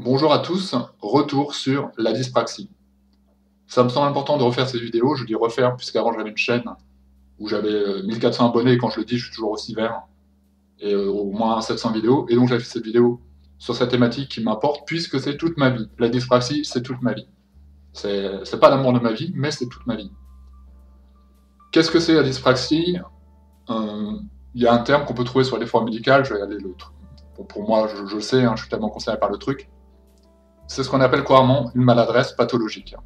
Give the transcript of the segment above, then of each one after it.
Bonjour à tous, retour sur la dyspraxie. Ça me semble important de refaire cette vidéo, je dis refaire puisqu'avant j'avais une chaîne où j'avais 1400 abonnés et quand je le dis je suis toujours aussi vert, et au moins 700 vidéos, et donc j'ai fait cette vidéo sur cette thématique qui m'importe puisque c'est toute ma vie. La dyspraxie c'est toute ma vie. C'est pas l'amour de ma vie, mais c'est toute ma vie. Qu'est-ce que c'est la dyspraxie? Il y a un terme qu'on peut trouver sur les forums médicales, je vais aller le truc. Bon, pour moi je le sais, je suis tellement concerné par le truc. C'est ce qu'on appelle couramment une maladresse pathologique.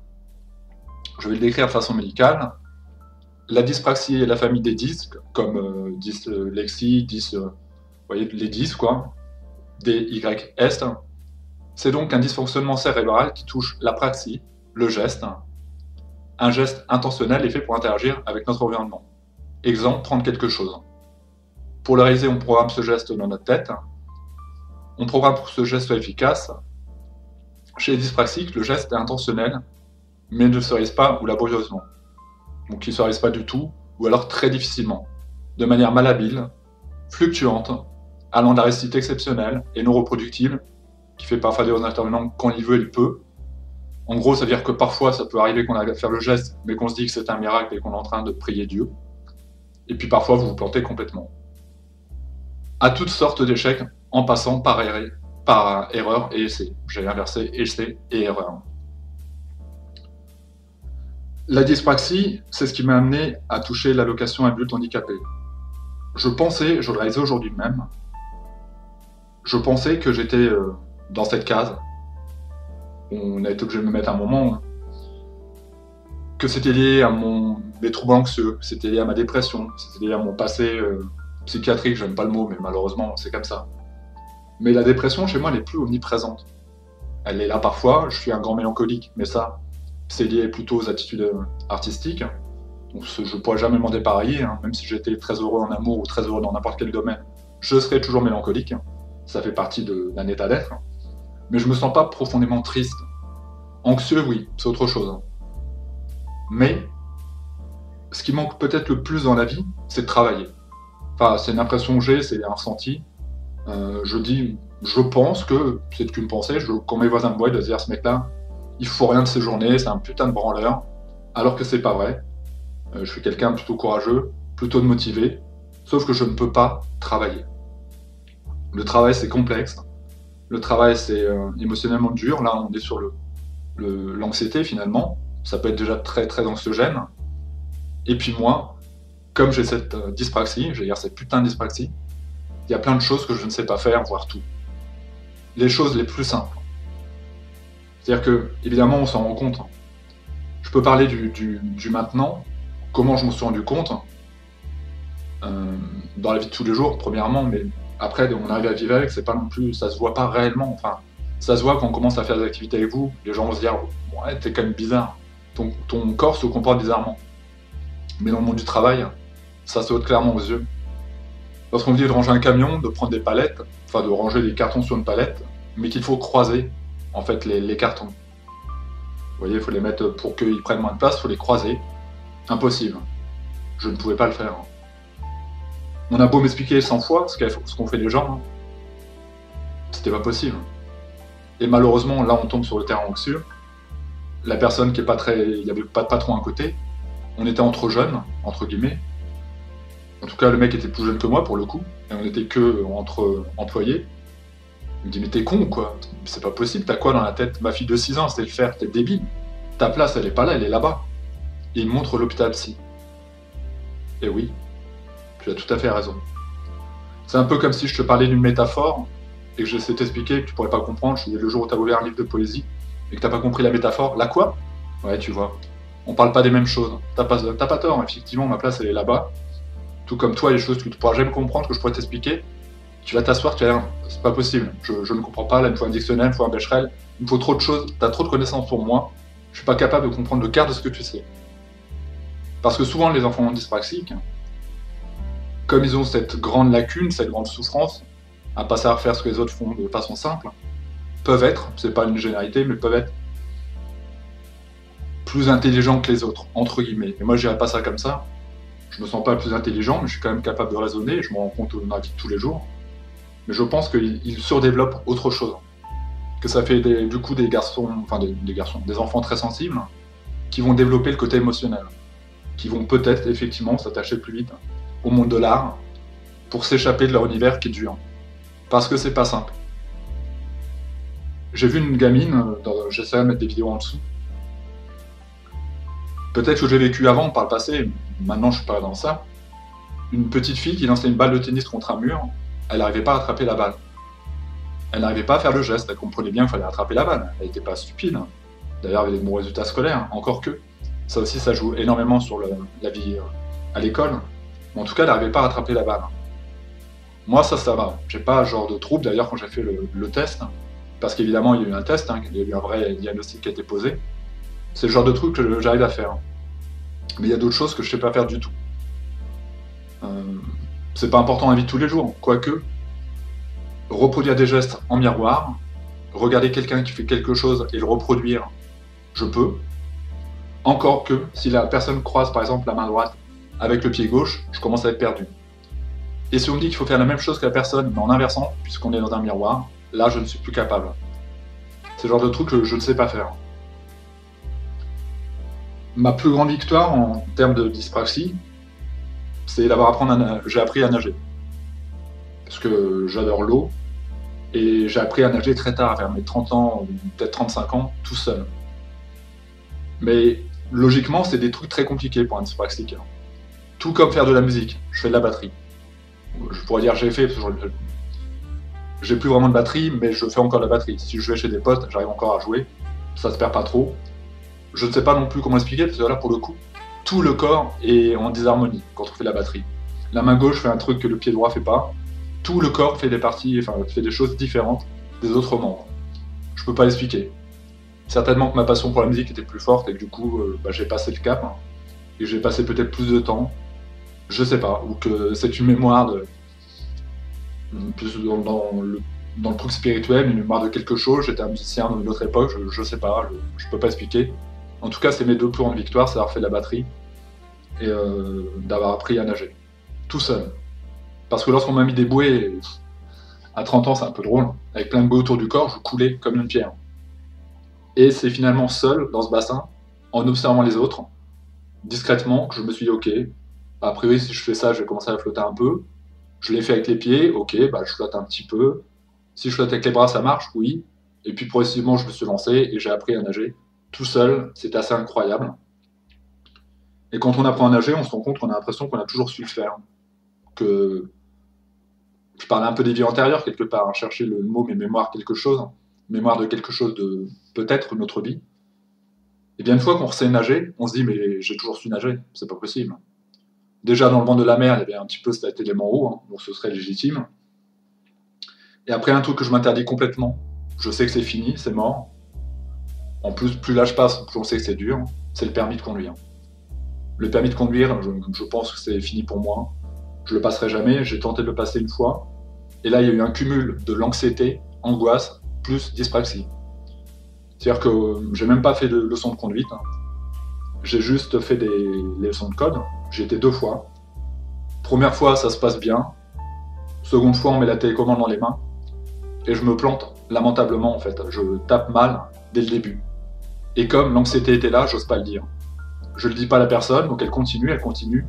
Je vais le décrire de façon médicale. La dyspraxie est la famille des dys, comme dyslexie, vous voyez, les dys, quoi, D-Y-S. C'est donc un dysfonctionnement cérébral qui touche la praxie, le geste, un geste intentionnel et fait pour interagir avec notre environnement. Exemple, prendre quelque chose. Pour le réaliser, on programme ce geste dans notre tête. On programme pour que ce geste soit efficace. Chez les dyspraxiques, le geste est intentionnel, mais ne se réalise pas ou laborieusement. Donc il ne se réalise pas du tout, ou alors très difficilement, de manière malhabile, fluctuante, allant d'un récit exceptionnel et non reproductible, qui fait parfois dire aux intervenants quand il veut, il peut. En gros, ça veut dire que parfois ça peut arriver qu'on arrive à faire le geste, mais qu'on se dit que c'est un miracle et qu'on est en train de prier Dieu. Et puis parfois vous vous plantez complètement. À toutes sortes d'échecs, en passant par erreur et essai. J'ai inversé essai et erreur. La dyspraxie, c'est ce qui m'a amené à toucher l'allocation adulte handicapé. Je le réalisais aujourd'hui même, je pensais que j'étais dans cette case. On a été obligé de me mettre un moment, que c'était lié à mes troubles anxieux, c'était lié à ma dépression, c'était lié à mon passé psychiatrique, j'aime pas le mot, mais malheureusement c'est comme ça. Mais la dépression, chez moi, elle n'est plus omniprésente. Elle est là parfois, je suis un grand mélancolique, mais ça, c'est lié plutôt aux attitudes artistiques. Donc, je ne pourrais jamais m'en dépareiller, même si j'étais très heureux en amour ou très heureux dans n'importe quel domaine, je serais toujours mélancolique. Ça fait partie d'un état d'être. Mais je ne me sens pas profondément triste. Anxieux, oui, c'est autre chose. Mais ce qui manque peut-être le plus dans la vie, c'est de travailler. Enfin, c'est une impression que j'ai, c'est un ressenti. Je pense que, c'est qu'une pensée, quand mes voisins me voient, ils doivent se dire, ce mec-là, il faut rien de ses journées, c'est un putain de branleur, alors que c'est pas vrai. Je suis quelqu'un plutôt courageux, plutôt motivé, sauf que je ne peux pas travailler. Le travail c'est complexe, le travail c'est émotionnellement dur, là on est sur l'anxiété finalement, ça peut être déjà très très anxiogène. Et puis moi, comme j'ai cette dyspraxie, je vais dire cette putain de dyspraxie, il y a plein de choses que je ne sais pas faire, voire tout. Les choses les plus simples. C'est-à-dire que, évidemment, on s'en rend compte. Je peux parler du maintenant, comment je m'en suis rendu compte, dans la vie de tous les jours, premièrement, mais après, on arrive à vivre avec, c'est pas non plus, ça se voit pas réellement. Enfin, ça se voit quand on commence à faire des activités avec vous, les gens vont se dire, ouais, t'es quand même bizarre. Ton corps se comporte bizarrement. Mais dans le monde du travail, ça saute clairement aux yeux. Lorsqu'on vous dit de ranger un camion, de prendre des palettes, enfin de ranger des cartons sur une palette, mais qu'il faut croiser, en fait, les cartons. Vous voyez, il faut les mettre pour qu'ils prennent moins de place, il faut les croiser. Impossible. Je ne pouvais pas le faire. On a beau m'expliquer 100 fois ce qu'ont fait les gens, c'était pas possible. Et malheureusement, là on tombe sur le terrain anxieux. La personne qui est pas très... Il n'y avait pas de patron à côté. On était entre jeunes, entre guillemets. En tout cas, le mec était plus jeune que moi pour le coup. Et on était que entre employés. Il me dit, mais t'es con ou quoi? C'est pas possible, t'as quoi dans la tête? Ma fille de 6 ans, c'est le faire, t'es débile. Ta place, elle est pas là, elle est là-bas. Et il me montre l'hôpital psy. Et oui, tu as tout à fait raison. C'est un peu comme si je te parlais d'une métaphore et que j'essaie de t'expliquer que tu pourrais pas comprendre. Je te dis, le jour où t'as ouvert un livre de poésie et que t'as pas compris la métaphore, la quoi? Ouais, tu vois. On parle pas des mêmes choses. T'as pas tort, effectivement, ma place, elle est là-bas. Tout comme toi, les choses que tu pourras jamais comprendre, que je pourrais t'expliquer, tu vas t'asseoir, tu vas dire, c'est pas possible, je ne comprends pas, là, il me faut un dictionnaire, il me faut un Becherel, il me faut trop de choses, t'as trop de connaissances pour moi, je suis pas capable de comprendre le quart de ce que tu sais. Parce que souvent, les enfants dyspraxiques, comme ils ont cette grande lacune, cette grande souffrance, à pas savoir faire ce que les autres font de façon simple, peuvent être, c'est pas une généralité, mais peuvent être plus intelligents que les autres, entre guillemets. Et moi, je dirais pas ça comme ça. Je me sens pas le plus intelligent, mais je suis quand même capable de raisonner, et je me rends compte dans la vie de tous les jours. Mais je pense qu'ils surdéveloppent autre chose. que ça fait du coup des garçons, enfin des garçons, des enfants très sensibles, qui vont développer le côté émotionnel, qui vont peut-être effectivement s'attacher plus vite au monde de l'art pour s'échapper de leur univers qui est dur. Parce que c'est pas simple. J'ai vu une gamine, j'essaierai de mettre des vidéos en dessous. Peut-être que j'ai vécu avant, par le passé, maintenant je suis pas dans ça. Une petite fille qui lançait une balle de tennis contre un mur, elle n'arrivait pas à attraper la balle. Elle n'arrivait pas à faire le geste, elle comprenait bien qu'il fallait attraper la balle. Elle n'était pas stupide. D'ailleurs, avec des bons résultats scolaires, encore que. Ça aussi, ça joue énormément sur la vie à l'école. Mais en tout cas, elle n'arrivait pas à attraper la balle. Moi, ça va. J'ai pas ce genre de trouble, d'ailleurs, quand j'ai fait le test. Parce qu'évidemment, il y a eu un test, il y a eu un vrai diagnostic qui a été posé. C'est le genre de truc que j'arrive à faire. Mais il y a d'autres choses que je sais pas faire du tout. C'est pas important dans la vie de tous les jours, quoique reproduire des gestes en miroir, regarder quelqu'un qui fait quelque chose et le reproduire, je peux. Encore que si la personne croise par exemple la main droite avec le pied gauche, je commence à être perdu. Et si on me dit qu'il faut faire la même chose que la personne, mais en inversant, puisqu'on est dans un miroir, là je ne suis plus capable. C'est le genre de truc que je ne sais pas faire. Ma plus grande victoire en termes de dyspraxie, c'est j'ai appris à nager. Parce que j'adore l'eau, et j'ai appris à nager très tard, vers mes 30 ans, peut-être 35 ans, tout seul. Mais logiquement, c'est des trucs très compliqués pour un dyspraxique. Tout comme faire de la musique, je fais de la batterie. Je pourrais dire j'ai fait, parce que j'ai plus vraiment de batterie, mais je fais encore de la batterie. Si je vais chez des potes, j'arrive encore à jouer, ça se perd pas trop. Je ne sais pas non plus comment expliquer, parce que là, pour le coup, tout le corps est en désharmonie quand on fait de la batterie. La main gauche fait un truc que le pied droit fait pas. Tout le corps fait fait des choses différentes des autres membres. Je peux pas l'expliquer. Certainement que ma passion pour la musique était plus forte et que du coup, j'ai passé le cap. Et j'ai passé peut-être plus de temps. Je sais pas. Ou que c'est une mémoire plus dans le truc spirituel, une mémoire de quelque chose. J'étais un musicien d'une autre époque, je sais pas. Je peux pas expliquer. En tout cas, c'est mes deux plus grandes victoires, c'est d'avoir fait de la batterie et d'avoir appris à nager. Tout seul. Parce que lorsqu'on m'a mis des bouées, à 30 ans, c'est un peu drôle, avec plein de bouées autour du corps, je coulais comme une pierre. Et c'est finalement seul, dans ce bassin, en observant les autres, discrètement, que je me suis dit, ok, a priori, si je fais ça, je vais commencer à flotter un peu. Je l'ai fait avec les pieds, ok, je flotte un petit peu. Si je flotte avec les bras, ça marche, oui. Et puis progressivement, je me suis lancé et j'ai appris à nager tout seul. C'était assez incroyable. Et quand on apprend à nager, on se rend compte qu'on a l'impression qu'on a toujours su le faire. Que je parlais un peu des vies antérieures quelque part, chercher le mot mais mémoire quelque chose, mémoire de quelque chose de peut-être notre vie. Et bien une fois qu'on sait nager, on se dit mais j'ai toujours su nager, c'est pas possible. Déjà dans le ventre de la mer, il y avait un petit peu cet élément eau, donc ce serait légitime. Et après un truc que je m'interdis complètement, je sais que c'est fini, c'est mort. En plus, plus l'âge passe, plus on sait que c'est dur, c'est le permis de conduire. Le permis de conduire, je pense que c'est fini pour moi. Je le passerai jamais, j'ai tenté de le passer une fois. Et là, il y a eu un cumul de l'anxiété, angoisse, plus dyspraxie. C'est-à-dire que j'ai même pas fait de leçons de conduite. J'ai juste fait des leçons de code. J'y étais 2 fois. Première fois, ça se passe bien. Seconde fois, on met la télécommande dans les mains. Et je me plante lamentablement, en fait. Je tape mal dès le début. Et comme l'anxiété était là, j'ose pas le dire. Je le dis pas à la personne, donc elle continue.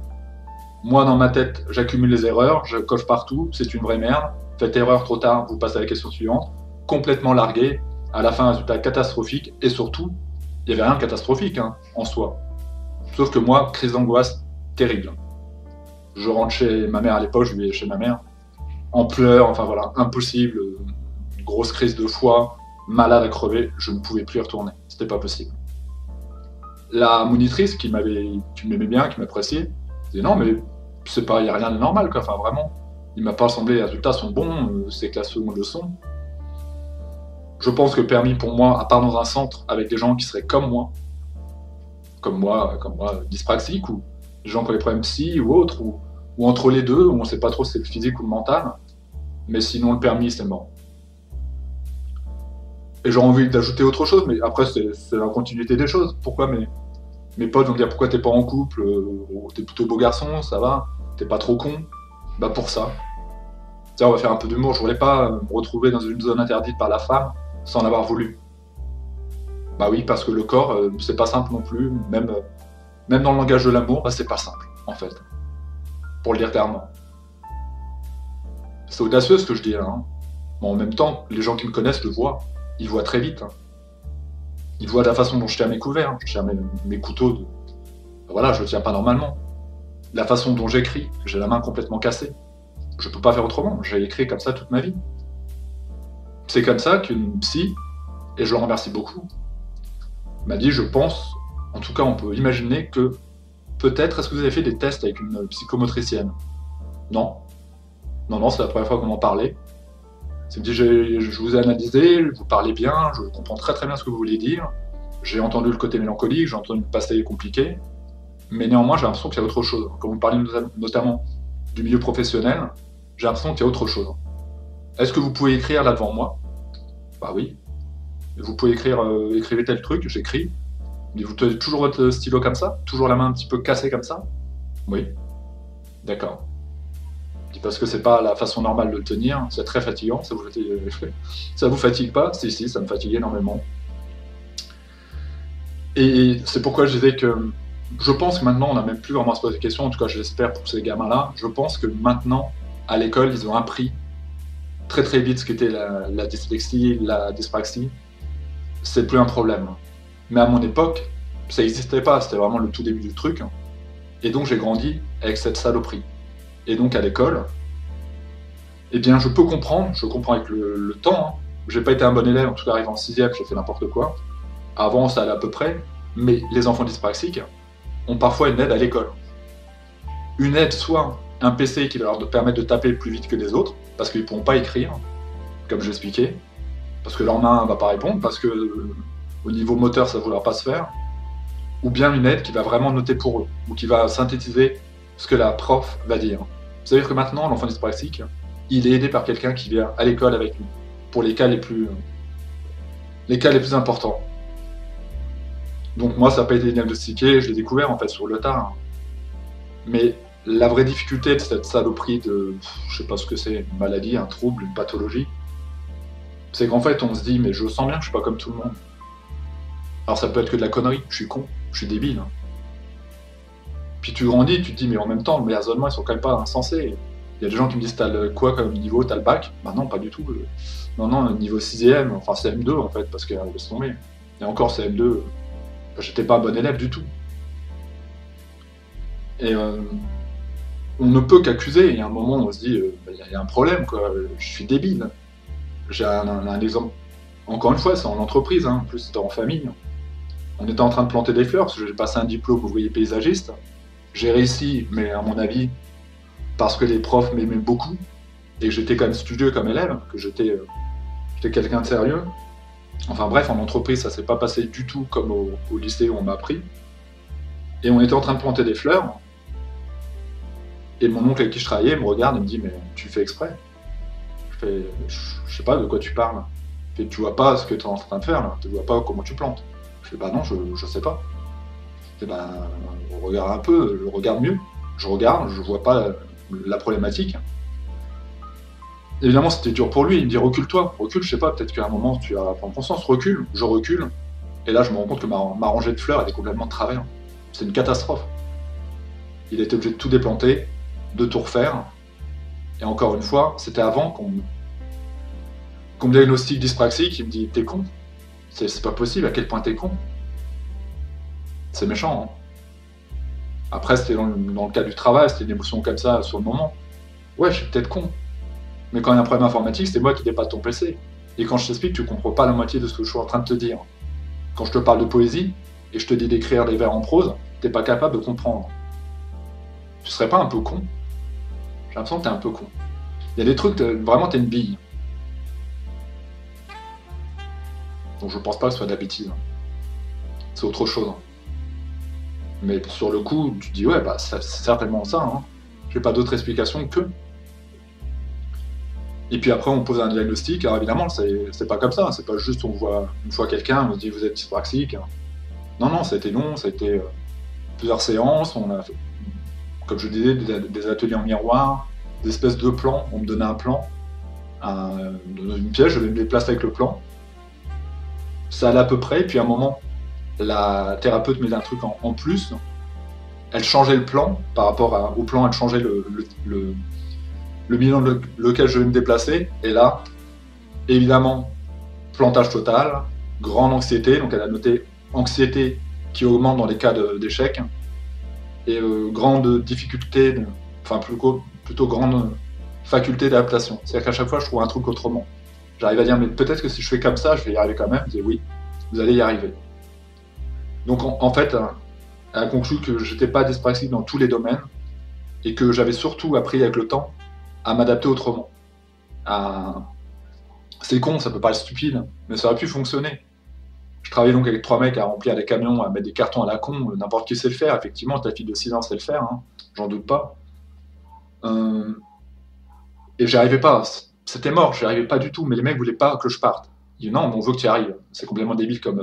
Moi, dans ma tête, j'accumule les erreurs, je coche partout, c'est une vraie merde. Faites erreur trop tard, vous passez à la question suivante. Complètement largué, à la fin, un résultat catastrophique, et surtout, il n'y avait rien de catastrophique en soi. Sauf que moi, crise d'angoisse terrible. Je rentre chez ma mère à l'époque, je vivais chez ma mère, en pleurs, enfin voilà, impossible, une grosse crise de foie, malade à crever, je ne pouvais plus y retourner, c'était pas possible. La monitrice qui m'aimait bien, qui m'appréciait, disait non mais c'est pas, il n'y a rien de normal quoi, enfin vraiment, il m'a pas semblé, les résultats sont bons, c'est que la seconde leçon. Je pense que permis pour moi, à part dans un centre avec des gens qui seraient comme moi, dyspraxiques, ou des gens qui ont des problèmes psy ou autres, ou entre les deux, où on sait pas trop si c'est le physique ou le mental, mais sinon le permis c'est mort. Et j'aurais envie d'ajouter autre chose, mais après c'est la continuité des choses. Pourquoi mes potes vont me dire pourquoi t'es pas en couple, t'es plutôt beau garçon, ça va, t'es pas trop con. Pour ça. Tiens, on va faire un peu d'humour, je voulais pas me retrouver dans une zone interdite par la femme sans l'avoir voulu. Bah oui, parce que le corps, c'est pas simple non plus, même dans le langage de l'amour, bah c'est pas simple, en fait, pour le dire clairement. C'est audacieux ce que je dis là, hein. Mais en même temps, les gens qui me connaissent le voient, ils voient très vite, hein. Ils voient la façon dont je tiens mes couverts, hein. Je tiens mes couteaux, voilà, je tiens pas normalement. La façon dont j'écris, j'ai la main complètement cassée. Je peux pas faire autrement, j'ai écrit comme ça toute ma vie. C'est comme ça qu'une psy, et je le remercie beaucoup, m'a dit, je pense, en tout cas on peut imaginer que peut-être, est-ce que vous avez fait des tests avec une psychomotricienne? Non. Non, c'est la première fois qu'on m'en parlait. C'est me dit, je vous ai analysé, vous parlez bien, je comprends très très bien ce que vous voulez dire. J'ai entendu le côté mélancolique, j'ai entendu le passé compliqué, mais néanmoins j'ai l'impression qu'il y a autre chose. Quand vous parlez notamment du milieu professionnel, j'ai l'impression qu'il y a autre chose. Est-ce que vous pouvez écrire là devant moi? Bah oui. Vous pouvez écrivez tel truc, j'écris. Mais vous tenez toujours votre stylo comme ça? Toujours la main un petit peu cassée comme ça? Oui. D'accord. Parce que c'est pas la façon normale de le tenir, c'est très fatigant, ça vous fatigue pas? Si, ça me fatigue énormément. Et c'est pourquoi je disais que je pense que maintenant on n'a même plus vraiment à se poser des questions, en tout cas je l'espère pour ces gamins-là. Je pense que maintenant, à l'école, ils ont appris très très vite ce qu'était la dyslexie, la dyspraxie. C'est plus un problème. Mais à mon époque, ça n'existait pas, c'était vraiment le tout début du truc. Et donc j'ai grandi avec cette saloperie. Et donc à l'école, eh bien je peux comprendre, je comprends avec le temps, hein. J'ai pas été un bon élève, en tout cas arrivé en 6e, j'ai fait n'importe quoi. Avant ça allait à peu près, mais les enfants dyspraxiques ont parfois une aide à l'école. Une aide, soit un PC qui va leur permettre de taper plus vite que les autres, parce qu'ils ne pourront pas écrire, comme je l'expliquais, parce que leur main ne va pas répondre, parce que au niveau moteur ça ne voudra pas se faire, ou bien une aide qui va vraiment noter pour eux, ou qui va synthétiser ce que la prof va dire. C'est-à-dire que maintenant, l'enfant dyspraxique, il est aidé par quelqu'un qui vient à l'école avec lui, pour les cas les plus importants. Donc moi, ça n'a pas été diagnostiqué, je l'ai découvert en fait sur le tard. Mais la vraie difficulté de cette saloperie de, je sais pas ce que c'est, une maladie, un trouble, une pathologie, c'est qu'en fait, on se dit, mais je sens bien que je suis pas comme tout le monde. Alors ça peut être que de la connerie, je suis con, je suis débile. Puis tu grandis, tu te dis, mais en même temps, mes raisonnements, ils sont quand même pas insensés. Il y a des gens qui me disent, t'as quoi comme niveau, t'as le bac? Bah non, pas du tout. Non, niveau 6e, enfin CM2 en fait, parce que laisse tomber. Et encore CM2, j'étais pas un bon élève du tout. Et on ne peut qu'accuser, il y a un moment où on se dit, il y a un problème, quoi, je suis débile. J'ai un exemple, encore une fois, c'est en entreprise, hein, en plus c'était en famille. On était en train de planter des fleurs, parce que j'ai passé un diplôme ouvrier paysagiste. J'ai réussi, mais à mon avis, parce que les profs m'aimaient beaucoup, et que j'étais quand même studieux comme élève, que j'étais quelqu'un de sérieux. Enfin bref, en entreprise, ça s'est pas passé du tout comme au lycée où on m'a appris. Et on était en train de planter des fleurs, et mon oncle avec qui je travaillais me regarde et me dit, mais tu fais exprès? Je sais pas de quoi tu parles. Tu vois pas ce que tu es en train de faire là, tu vois pas comment tu plantes. Je fais, bah non, je sais pas. Et ben, on regarde un peu, je regarde mieux. Je regarde, je vois pas la problématique. Évidemment, c'était dur pour lui. Il me dit, recule-toi, recule, je sais pas, peut-être qu'à un moment tu vas prendre conscience, recule, je recule. Et là, je me rends compte que ma rangée de fleurs, elle est complètement de travers. C'est une catastrophe. Il a été obligé de tout déplanter, de tout refaire. Et encore une fois, c'était avant qu'on me diagnostique dyspraxique, il me dit, t'es con. C'est pas possible, à quel point t'es con. C'est méchant, hein. Après, c'était dans le cas du travail, c'était une émotion comme ça sur le moment. Ouais, je suis peut-être con. Mais quand il y a un problème informatique, c'est moi qui dépasse ton PC. Et quand je t'explique, tu comprends pas la moitié de ce que je suis en train de te dire. Quand je te parle de poésie, et je te dis d'écrire des vers en prose, t'es pas capable de comprendre. Tu serais pas un peu con? J'ai l'impression que t'es un peu con. Il y a des trucs, vraiment t'es une bille. Donc je pense pas que ce soit de la bêtise. C'est autre chose. Mais sur le coup, tu te dis, ouais, bah c'est certainement ça, hein. J'ai pas d'autre explication que. Et puis après, on pose un diagnostic. Alors évidemment, c'est pas comme ça. C'est pas juste on voit une fois quelqu'un, on se dit vous êtes dyspraxique. Non, ça a été long, ça a été plusieurs séances. On a fait, comme je disais, des ateliers en miroir, des espèces de plans. On me donnait un plan, dans une pièce, je devais me déplacer avec le plan. ça allait à peu près, puis à un moment, la thérapeute mettait un truc en plus, elle changeait le plan par rapport au plan, elle changeait le milieu dans lequel je vais me déplacer, et là, évidemment, plantage total, grande anxiété, donc elle a noté anxiété qui augmente dans les cas d'échec, et grande difficulté, enfin plutôt grande faculté d'adaptation. C'est-à-dire qu'à chaque fois, je trouve un truc autrement. J'arrive à dire, mais peut-être que si je fais comme ça, je vais y arriver quand même. Je dis oui, vous allez y arriver. Donc en fait, elle a conclu que j'étais pas dyspraxique dans tous les domaines et que j'avais surtout appris avec le temps à m'adapter autrement. C'est con, ça peut paraître stupide, mais ça aurait pu fonctionner. Je travaillais donc avec 3 mecs à remplir des camions, à mettre des cartons à la con, n'importe qui sait le faire, effectivement, ta fille de 6 ans sait le faire, hein, j'en doute pas. Et j'y arrivais pas, c'était mort, j'y arrivais pas du tout, mais les mecs voulaient pas que je parte. Ils disaient non, mais on veut que tu y arrives. C'est complètement débile comme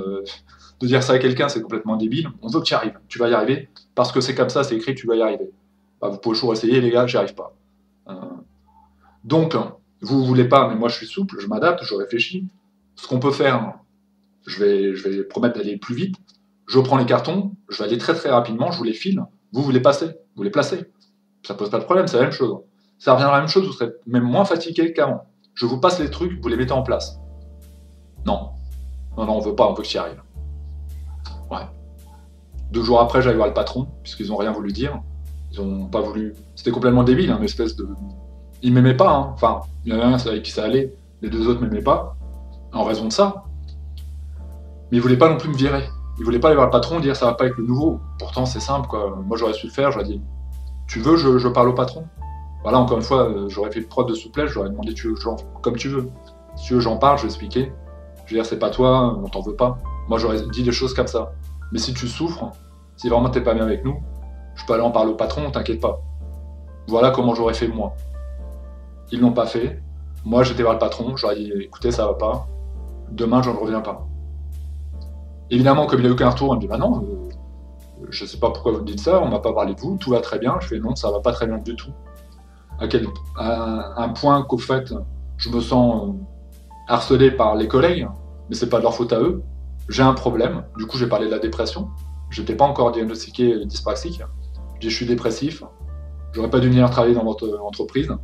de dire ça à quelqu'un, c'est complètement débile. On veut que tu y arrives, tu vas y arriver, parce que c'est comme ça, c'est écrit, tu vas y arriver. Bah, vous pouvez toujours essayer, les gars, j'y arrive pas. Donc, vous voulez pas, mais moi je suis souple, je m'adapte, je réfléchis. Ce qu'on peut faire, je vais promettre d'aller plus vite. Je prends les cartons, je vais aller très très rapidement, je vous les file. Vous les passez, vous les placez. Ça pose pas de problème, c'est la même chose. Ça reviendra à la même chose, vous serez même moins fatigué qu'avant. Je vous passe les trucs, vous les mettez en place. Non. Non, on veut pas, on veut que tu y arrives. Ouais. 2 jours après, j'allais voir le patron, puisqu'ils ont rien voulu dire. Ils ont pas voulu. C'était complètement débile, hein, une espèce de. Ils m'aimaient pas, hein. Enfin, il y en a un avec qui ça allait, les 2 autres m'aimaient pas, en raison de ça. Mais ils voulaient pas non plus me virer. Ils voulaient pas aller voir le patron dire ça va pas avec le nouveau. Pourtant, c'est simple, quoi. Moi, j'aurais su le faire, j'aurais dit tu veux, je parle au patron. Voilà, encore une fois, j'aurais fait preuve de souplesse, j'aurais demandé comme tu veux. Si tu veux, j'en parle, je vais expliquer. Je veux dire, c'est pas toi, on t'en veut pas. Moi, j'aurais dit des choses comme ça. Mais si tu souffres, si vraiment t'es pas bien avec nous, je peux aller en parler au patron, t'inquiète pas. Voilà comment j'aurais fait moi. Ils l'ont pas fait. Moi, j'étais vers le patron, j'aurais dit écoutez, ça va pas. Demain, je ne reviens pas. Évidemment, comme il n'a eu aucun retour, il me dit bah non, je sais pas pourquoi vous me dites ça, on m'a pas parlé de vous, tout va très bien. Je fais non, ça va pas très bien du tout. À un point qu'au fait, je me sens harcelé par les collègues, mais c'est pas de leur faute à eux. J'ai un problème, du coup j'ai parlé de la dépression. J'étais pas encore diagnostiqué dyspraxique. Je dis je suis dépressif, j'aurais pas dû venir travailler dans votre entreprise,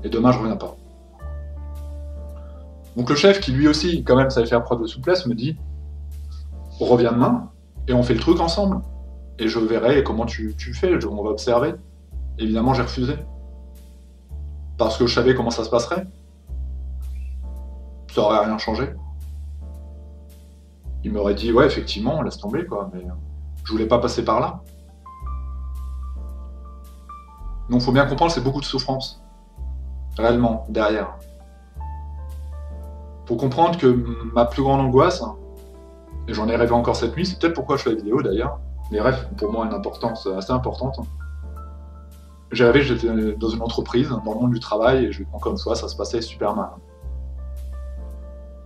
et demain je reviens pas. Donc le chef, qui lui aussi, quand même, savait faire preuve de souplesse, me dit on revient demain, et on fait le truc ensemble. Et je verrai comment tu fais, on va observer. Évidemment, j'ai refusé. Parce que je savais comment ça se passerait. Ça aurait rien changé. Il m'aurait dit, ouais, effectivement, laisse tomber, quoi, mais je voulais pas passer par là. Donc, faut bien comprendre, c'est beaucoup de souffrance. Réellement, derrière. Faut comprendre que ma plus grande angoisse, et j'en ai rêvé encore cette nuit, c'est peut-être pourquoi je fais la vidéo d'ailleurs, les rêves ont pour moi une importance assez importante. J'ai rêvé que j'étais dans une entreprise, dans le monde du travail, et encore une fois, ça se passait super mal.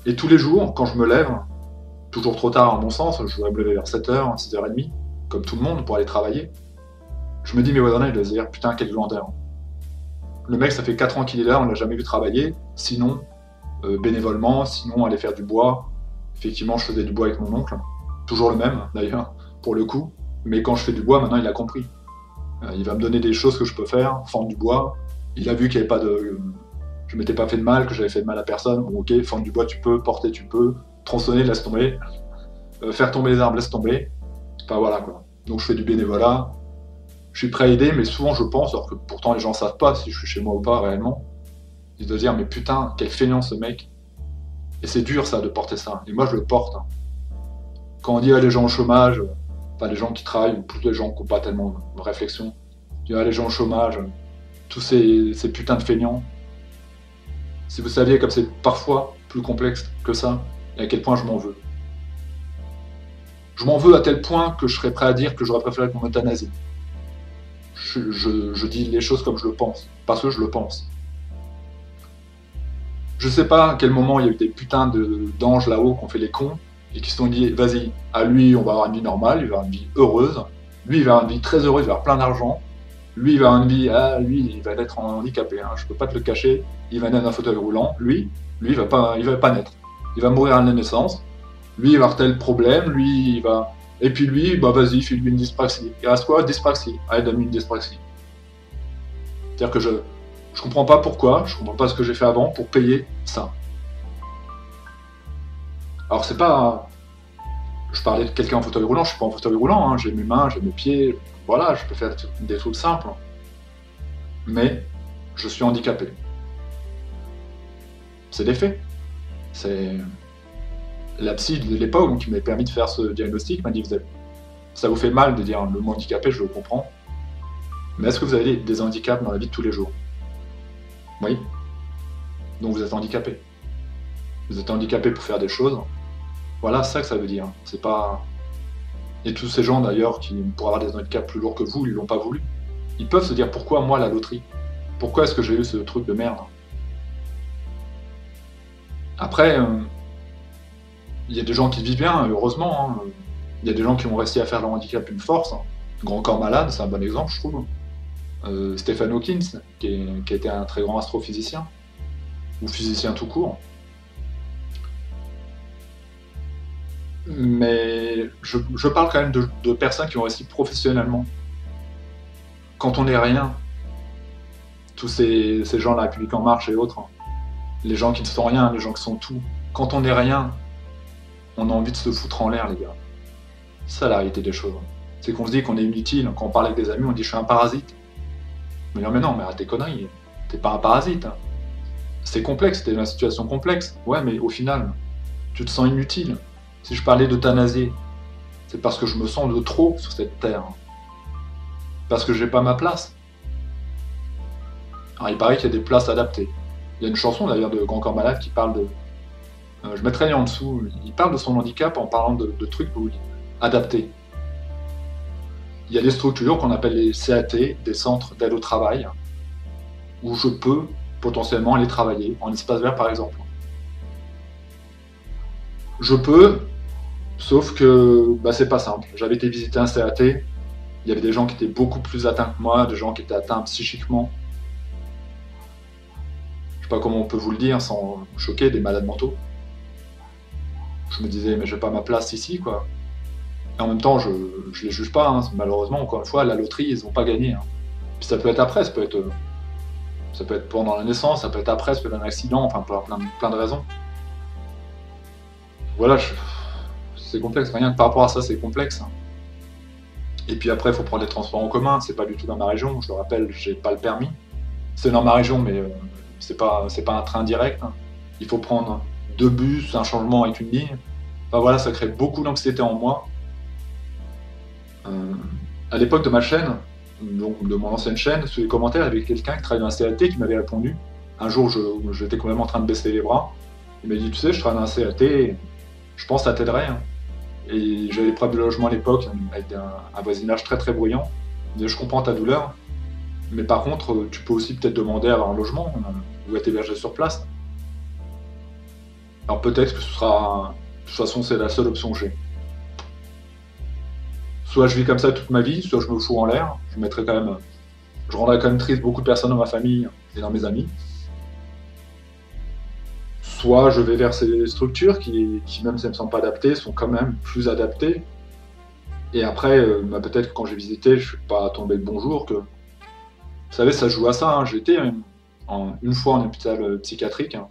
Et tous les jours, quand je me lève, toujours trop tard à mon sens, je dois me lever vers 7h, 6h30, comme tout le monde, pour aller travailler, je me dis, mes voisins, ils doivent se dire, putain, quel glandeur. Le mec, ça fait 4 ans qu'il est là, on l'a jamais vu travailler, sinon, bénévolement, sinon, aller faire du bois. Effectivement, je faisais du bois avec mon oncle, toujours le même, d'ailleurs, pour le coup, mais quand je fais du bois, maintenant, il a compris. Il va me donner des choses que je peux faire, fendre du bois. Il a vu qu'il n'y avait pas de. Je m'étais pas fait de mal, que j'avais fait de mal à personne. Bon, ok, fendre du bois, tu peux, porter, tu peux, tronçonner, laisse tomber. Faire tomber les arbres, laisse tomber. Enfin voilà quoi. Donc je fais du bénévolat. Je suis prêt à aider, mais souvent je pense, alors que pourtant les gens ne savent pas si je suis chez moi ou pas réellement. Ils doivent dire, mais putain, quel feignant ce mec. Et c'est dur ça, de porter ça. Et moi je le porte. Quand on dit à les gens au chômage, pas les gens qui travaillent, ou plutôt les gens qui n'ont pas tellement de réflexion. Tu vois, les gens au chômage, tous ces putains de feignants. Si vous saviez comme c'est parfois plus complexe que ça, et à quel point je m'en veux. Je m'en veux à tel point que je serais prêt à dire que j'aurais préféré qu'on m'euthanasie. Je dis les choses comme je le pense, parce que je le pense. Je sais pas à quel moment il y a eu des putains d'anges là-haut qui ont fait les cons, et qui se sont dit, vas-y, à lui, on va avoir une vie normale, il va avoir une vie heureuse, lui, il va avoir une vie très heureuse, il va avoir plein d'argent, lui, il va avoir une vie, lui, il va être handicapé, hein, je peux pas te le cacher, il va naître dans un fauteuil roulant, lui, il va pas naître, il va mourir à la naissance, Lui, il va avoir tel problème, lui, il va... Et puis lui, bah vas-y, file-lui une dyspraxie. Il reste quoi? Dyspraxie. Allez, donne-lui une dyspraxie. C'est-à-dire que je comprends pas pourquoi, je comprends pas ce que j'ai fait avant pour payer ça. Alors c'est pas... Je parlais de quelqu'un en fauteuil roulant, je suis pas en fauteuil roulant, hein. J'ai mes mains, j'ai mes pieds, voilà, je peux faire des trucs simples. Mais je suis handicapé. C'est des faits. C'est... La psy de l'époque qui m'a permis de faire ce diagnostic m'a dit, ça vous fait mal de dire le mot handicapé, je le comprends. Mais est-ce que vous avez des handicaps dans la vie de tous les jours? Oui. Donc vous êtes handicapé. Vous êtes handicapé pour faire des choses. Voilà, c'est ça que ça veut dire. C'est pas... Et tous ces gens d'ailleurs qui pourraient avoir des handicaps plus lourds que vous, ils l'ont pas voulu. Ils peuvent se dire pourquoi moi la loterie? Pourquoi est-ce que j'ai eu ce truc de merde? Après, il y a des gens qui vivent bien, heureusement. Hein. Il y a des gens qui ont réussi à faire leur handicap une force. Grand corps malade, c'est un bon exemple, je trouve. Stephen Hawking, qui a été un très grand astrophysicien, ou physicien tout court. Mais je parle quand même de personnes qui ont réussi professionnellement. Quand on n'est rien, tous ces gens, la République En Marche et autres, les gens qui ne sont rien, les gens qui sont tout, quand on n'est rien, on a envie de se foutre en l'air, les gars. C'est ça la réalité des choses. C'est qu'on se dit qu'on est inutile, quand on parle avec des amis, on dit je suis un parasite. Mais non, mais arrête tes conneries, t'es pas un parasite. C'est complexe, t'es dans une situation complexe. Ouais, mais au final, tu te sens inutile. Si je parlais d'euthanasie, c'est parce que je me sens de trop sur cette terre. Parce que j'ai pas ma place. Alors, il paraît qu'il y a des places adaptées. Il y a une chanson d'ailleurs de Grand Corps Malade qui parle de... je mettrai en dessous, il parle de son handicap en parlant de trucs adaptés. Il y a des structures qu'on appelle les CAT, des centres d'aide au travail, où je peux potentiellement aller travailler, en espace vert par exemple. Je peux, sauf que c'est pas simple. J'avais été visiter un CAT, il y avait des gens qui étaient beaucoup plus atteints que moi, des gens qui étaient atteints psychiquement. Je sais pas comment on peut vous le dire sans choquer, des malades mentaux. Je me disais, mais j'ai pas ma place ici, quoi. Et en même temps, je les juge pas, hein. Malheureusement, encore une fois, la loterie, ils ont pas gagné. Hein. Puis ça peut être après, ça peut être pendant la naissance, ça peut être après, ça peut être un accident, enfin plein de raisons. Voilà, c'est complexe, rien que par rapport à ça, c'est complexe. Hein. Et puis après, il faut prendre les transports en commun, c'est pas du tout dans ma région, je le rappelle, j'ai pas le permis. C'est dans ma région, mais c'est pas un train direct. Hein. Il faut prendre 2 bus, un changement avec une ligne. Enfin voilà, ça crée beaucoup d'anxiété en moi. À l'époque de ma chaîne, donc de mon ancienne chaîne, sous les commentaires, il y avait quelqu'un qui travaillait dans un CAT qui m'avait répondu. Un jour, j'étais complètement en train de baisser les bras. Il m'a dit, tu sais, je travaille dans un CAT, je pense que ça t'aiderait. Hein. Et j'avais des problèmes de logement à l'époque, avec un voisinage très très bruyant. Il disait, je comprends ta douleur, mais par contre, tu peux aussi peut-être demander à avoir un logement ou être hébergé sur place. Alors peut-être que ce sera... De toute façon, c'est la seule option que j'ai. Soit je vis comme ça toute ma vie, soit je me fous en l'air. Je rendrai quand même triste beaucoup de personnes dans ma famille et dans mes amis. Soit je vais vers ces structures qui même si elles ne sont pas adaptées, sont quand même plus adaptées. Et après, peut-être que quand j'ai visité, je ne suis pas tombé le bonjour. Vous savez, ça joue à ça. Hein. J'ai été une fois en hôpital psychiatrique, hein,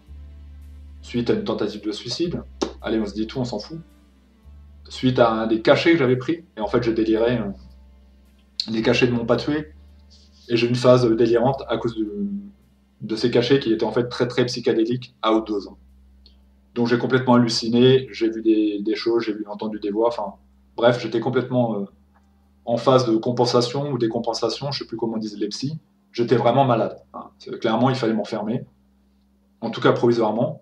suite à une tentative de suicide. Allez, on se dit tout, on s'en fout. Suite à des cachets que j'avais pris, et en fait j'ai déliré, les cachets ne m'ont pas tué, et j'ai eu une phase délirante à cause de ces cachets qui étaient en fait très très psychédéliques à haute dose. Donc j'ai complètement halluciné, j'ai vu des choses, j'ai entendu des voix, enfin bref, j'étais complètement en phase de compensation ou décompensation, je sais plus comment disent les psys, j'étais vraiment malade. Hein. Clairement il fallait m'enfermer, en tout cas provisoirement.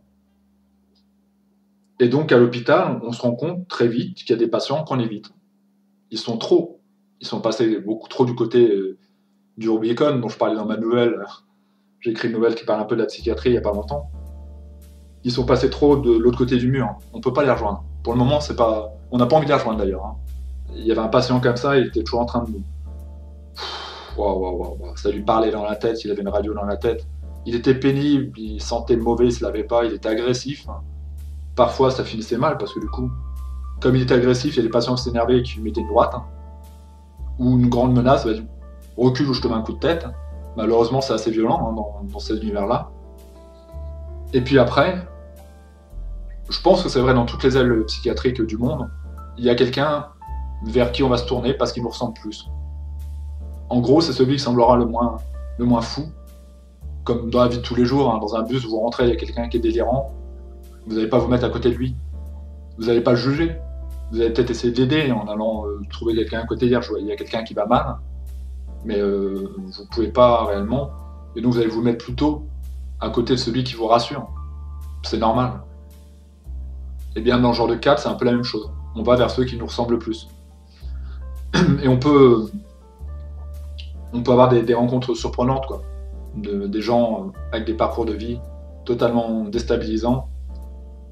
Et donc, à l'hôpital, on se rend compte très vite qu'il y a des patients qu'on évite. Ils sont trop. Ils sont passés beaucoup trop du côté du Rubicon, dont je parlais dans ma nouvelle. J'ai écrit une nouvelle qui parle un peu de la psychiatrie il n'y a pas longtemps. Ils sont passés trop de l'autre côté du mur. On ne peut pas les rejoindre. Pour le moment, c'est pas... on n'a pas envie de les rejoindre d'ailleurs. Hein. Il y avait un patient comme ça, il était toujours en train de... Waouh. Ça lui parlait dans la tête, il avait une radio dans la tête. Il était pénible, il sentait mauvais, il ne se lavait pas, il était agressif. Parfois, ça finissait mal parce que du coup, Comme il était agressif, il y a des patients qui s'énervaient et qui lui mettaient une droite, ou une grande menace, recule ou je te mets un coup de tête. Malheureusement, c'est assez violent dans cet univers-là. Et puis après, je pense que c'est vrai dans toutes les ailes psychiatriques du monde, il y a quelqu'un vers qui on va se tourner parce qu'il nous ressemble plus. En gros, c'est celui qui semblera le moins fou, comme dans la vie de tous les jours, hein, dans un bus, vous rentrez, il y a quelqu'un qui est délirant, vous n'allez pas vous mettre à côté de lui, vous n'allez pas le juger, vous allez peut-être essayer de l'aider en allant trouver quelqu'un à côté, dire il y a quelqu'un qui va mal, mais vous ne pouvez pas réellement, et donc vous allez vous mettre plutôt à côté de celui qui vous rassure. C'est normal. Et bien dans ce genre de cas, c'est un peu la même chose. On va vers ceux qui nous ressemblent le plus. Et on peut avoir des rencontres surprenantes, quoi. Des gens avec des parcours de vie totalement déstabilisants.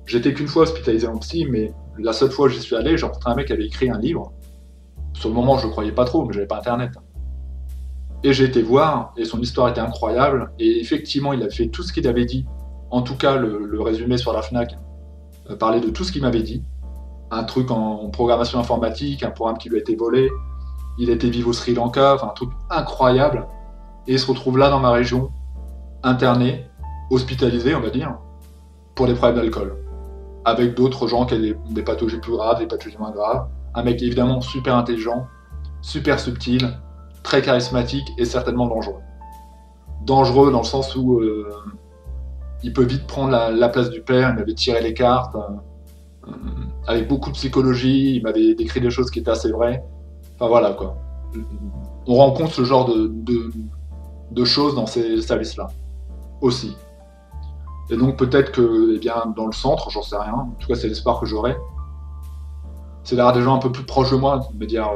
J'étais qu'une fois hospitalisé en psy, mais la seule fois où j'y suis allé, j'ai rencontré un mec qui avait écrit un livre. Sur le moment, je ne croyais pas trop, mais j'avais pas internet. Et j'ai été voir, et son histoire était incroyable, et effectivement, il a fait tout ce qu'il avait dit. En tout cas, le résumé sur la FNAC parlait de tout ce qu'il m'avait dit. Un truc en programmation informatique, un programme qui lui a été volé, il était vivre au Sri Lanka, enfin un truc incroyable. Et il se retrouve là dans ma région, interné, hospitalisé, on va dire, pour des problèmes d'alcool. Avec d'autres gens qui avaient des pathologies plus graves, des pathologies moins graves. Un mec évidemment super intelligent, super subtil, très charismatique et certainement dangereux. Dangereux dans le sens où il peut vite prendre la place du père, il m'avait tiré les cartes, avec beaucoup de psychologie, il m'avait décrit des choses qui étaient assez vraies. Enfin voilà quoi. On rencontre ce genre de choses dans ces services-là aussi. Et donc peut-être que, eh bien, dans le centre, j'en sais rien, en tout cas c'est l'espoir que j'aurai, c'est d'avoir des gens un peu plus proches de moi, de me dire,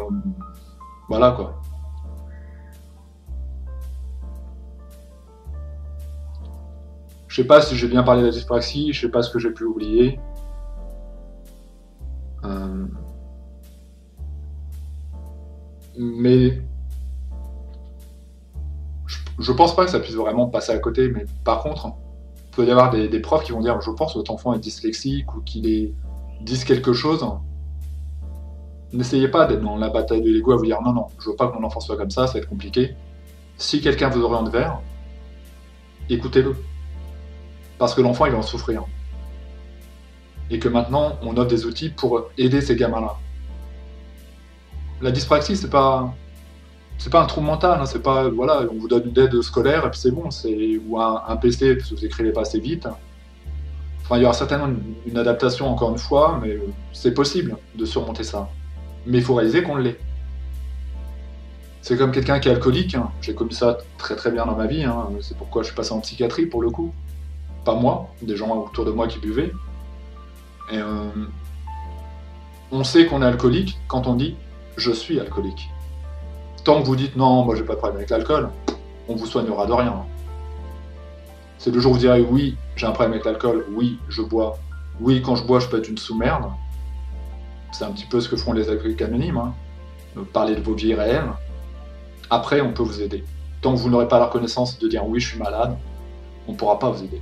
voilà quoi. Je sais pas si j'ai bien parlé de la dyspraxie, je sais pas ce que j'ai pu oublier. Mais je pense pas que ça puisse vraiment passer à côté, mais par contre, il peut y avoir des profs qui vont dire je pense que votre enfant est dyslexique ou qu'il dise quelque chose. N'essayez pas d'être dans la bataille de l'ego à vous dire non, je veux pas que mon enfant soit comme ça va être compliqué. Si quelqu'un vous oriente vers, écoutez-le. Parce que l'enfant il va en souffrir. Et que maintenant on offre des outils pour aider ces gamins-là. La dyspraxie, c'est pas un trouble mental, hein, c'est pas, voilà, on vous donne une aide scolaire et puis c'est bon, ou un PC parce que vous écrivez pas assez vite. Enfin, il y aura certainement une adaptation encore une fois, mais c'est possible de surmonter ça. Mais il faut réaliser qu'on l'est. C'est comme quelqu'un qui est alcoolique, hein. J'ai connu ça très très bien dans ma vie, hein. C'est pourquoi je suis passé en psychiatrie pour le coup. Pas moi, des gens autour de moi qui buvaient. Et on sait qu'on est alcoolique quand on dit « je suis alcoolique ». Tant que vous dites « non, moi j'ai pas de problème avec l'alcool », on vous soignera de rien. C'est le jour où vous direz « oui, j'ai un problème avec l'alcool, oui, je bois, oui, quand je bois, je peux être une sous-merde ». C'est un petit peu ce que font les alcooliques anonymes, hein. Parler de vos vies réelles. Après, on peut vous aider. Tant que vous n'aurez pas la reconnaissance de dire « oui, je suis malade », on ne pourra pas vous aider.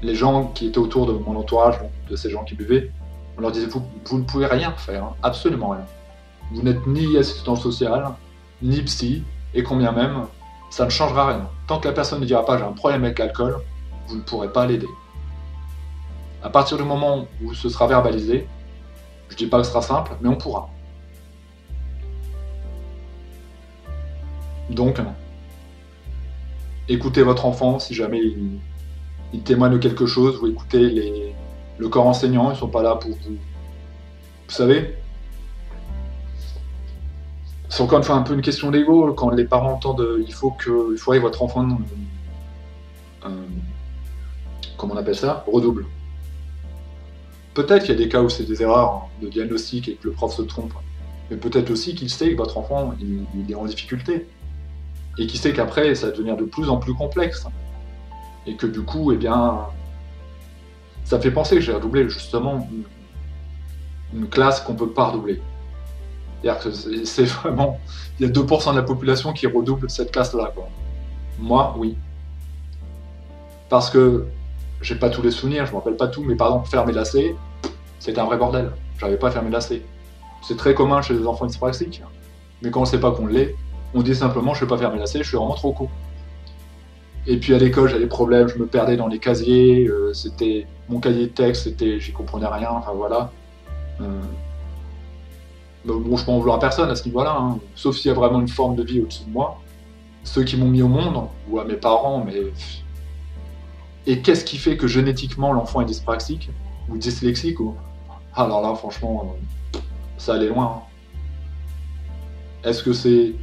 Les gens qui étaient autour de mon entourage, donc de ces gens qui buvaient, on leur disait vous ne pouvez rien faire, hein, absolument rien. Vous n'êtes ni assistant social, ni psy, et combien même, ça ne changera rien. Tant que la personne ne dira pas j'ai un problème avec l'alcool, vous ne pourrez pas l'aider. À partir du moment où ce sera verbalisé, je ne dis pas que ce sera simple, mais on pourra. Donc, écoutez votre enfant si jamais il témoigne de quelque chose, vous écoutez le corps enseignant, ils ne sont pas là pour vous. Vous savez, c'est encore une fois un peu une question d'ego, quand les parents entendent il faudrait que votre enfant, comment on appelle ça, redouble. Peut-être qu'il y a des cas où c'est des erreurs de diagnostic et que le prof se trompe, mais peut-être aussi qu'il sait que votre enfant il est en difficulté, et qu'il sait qu'après ça va devenir de plus en plus complexe. Et que du coup, eh bien, ça fait penser que j'ai redoublé justement une classe qu'on ne peut pas redoubler. C'est-à-dire que c'est vraiment, il y a 2% de la population qui redouble cette classe-là, quoi. Moi, oui. Parce que j'ai pas tous les souvenirs, je me rappelle pas tout, mais par exemple, faire mes lacets, C'était un vrai bordel. J'arrivais pas à faire mes lacets. C'est très commun chez les enfants dyspraxiques. Mais quand on sait pas qu'on l'est, on dit simplement je sais pas faire mes lacets, je suis vraiment trop con. Et puis à l'école, j'avais des problèmes, je me perdais dans les casiers, c'était mon cahier de texte, j'y comprenais rien, enfin voilà. Euh, bon, je peux en vouloir à personne à ce niveau-là, hein, sauf s'il y a vraiment une forme de vie au-dessus de moi. Ceux qui m'ont mis au monde, ou à mes parents, mais... Et qu'est-ce qui fait que génétiquement l'enfant est dyspraxique, ou dyslexique, ou... Alors là, franchement, ça allait loin. Hein. Est-ce que c'est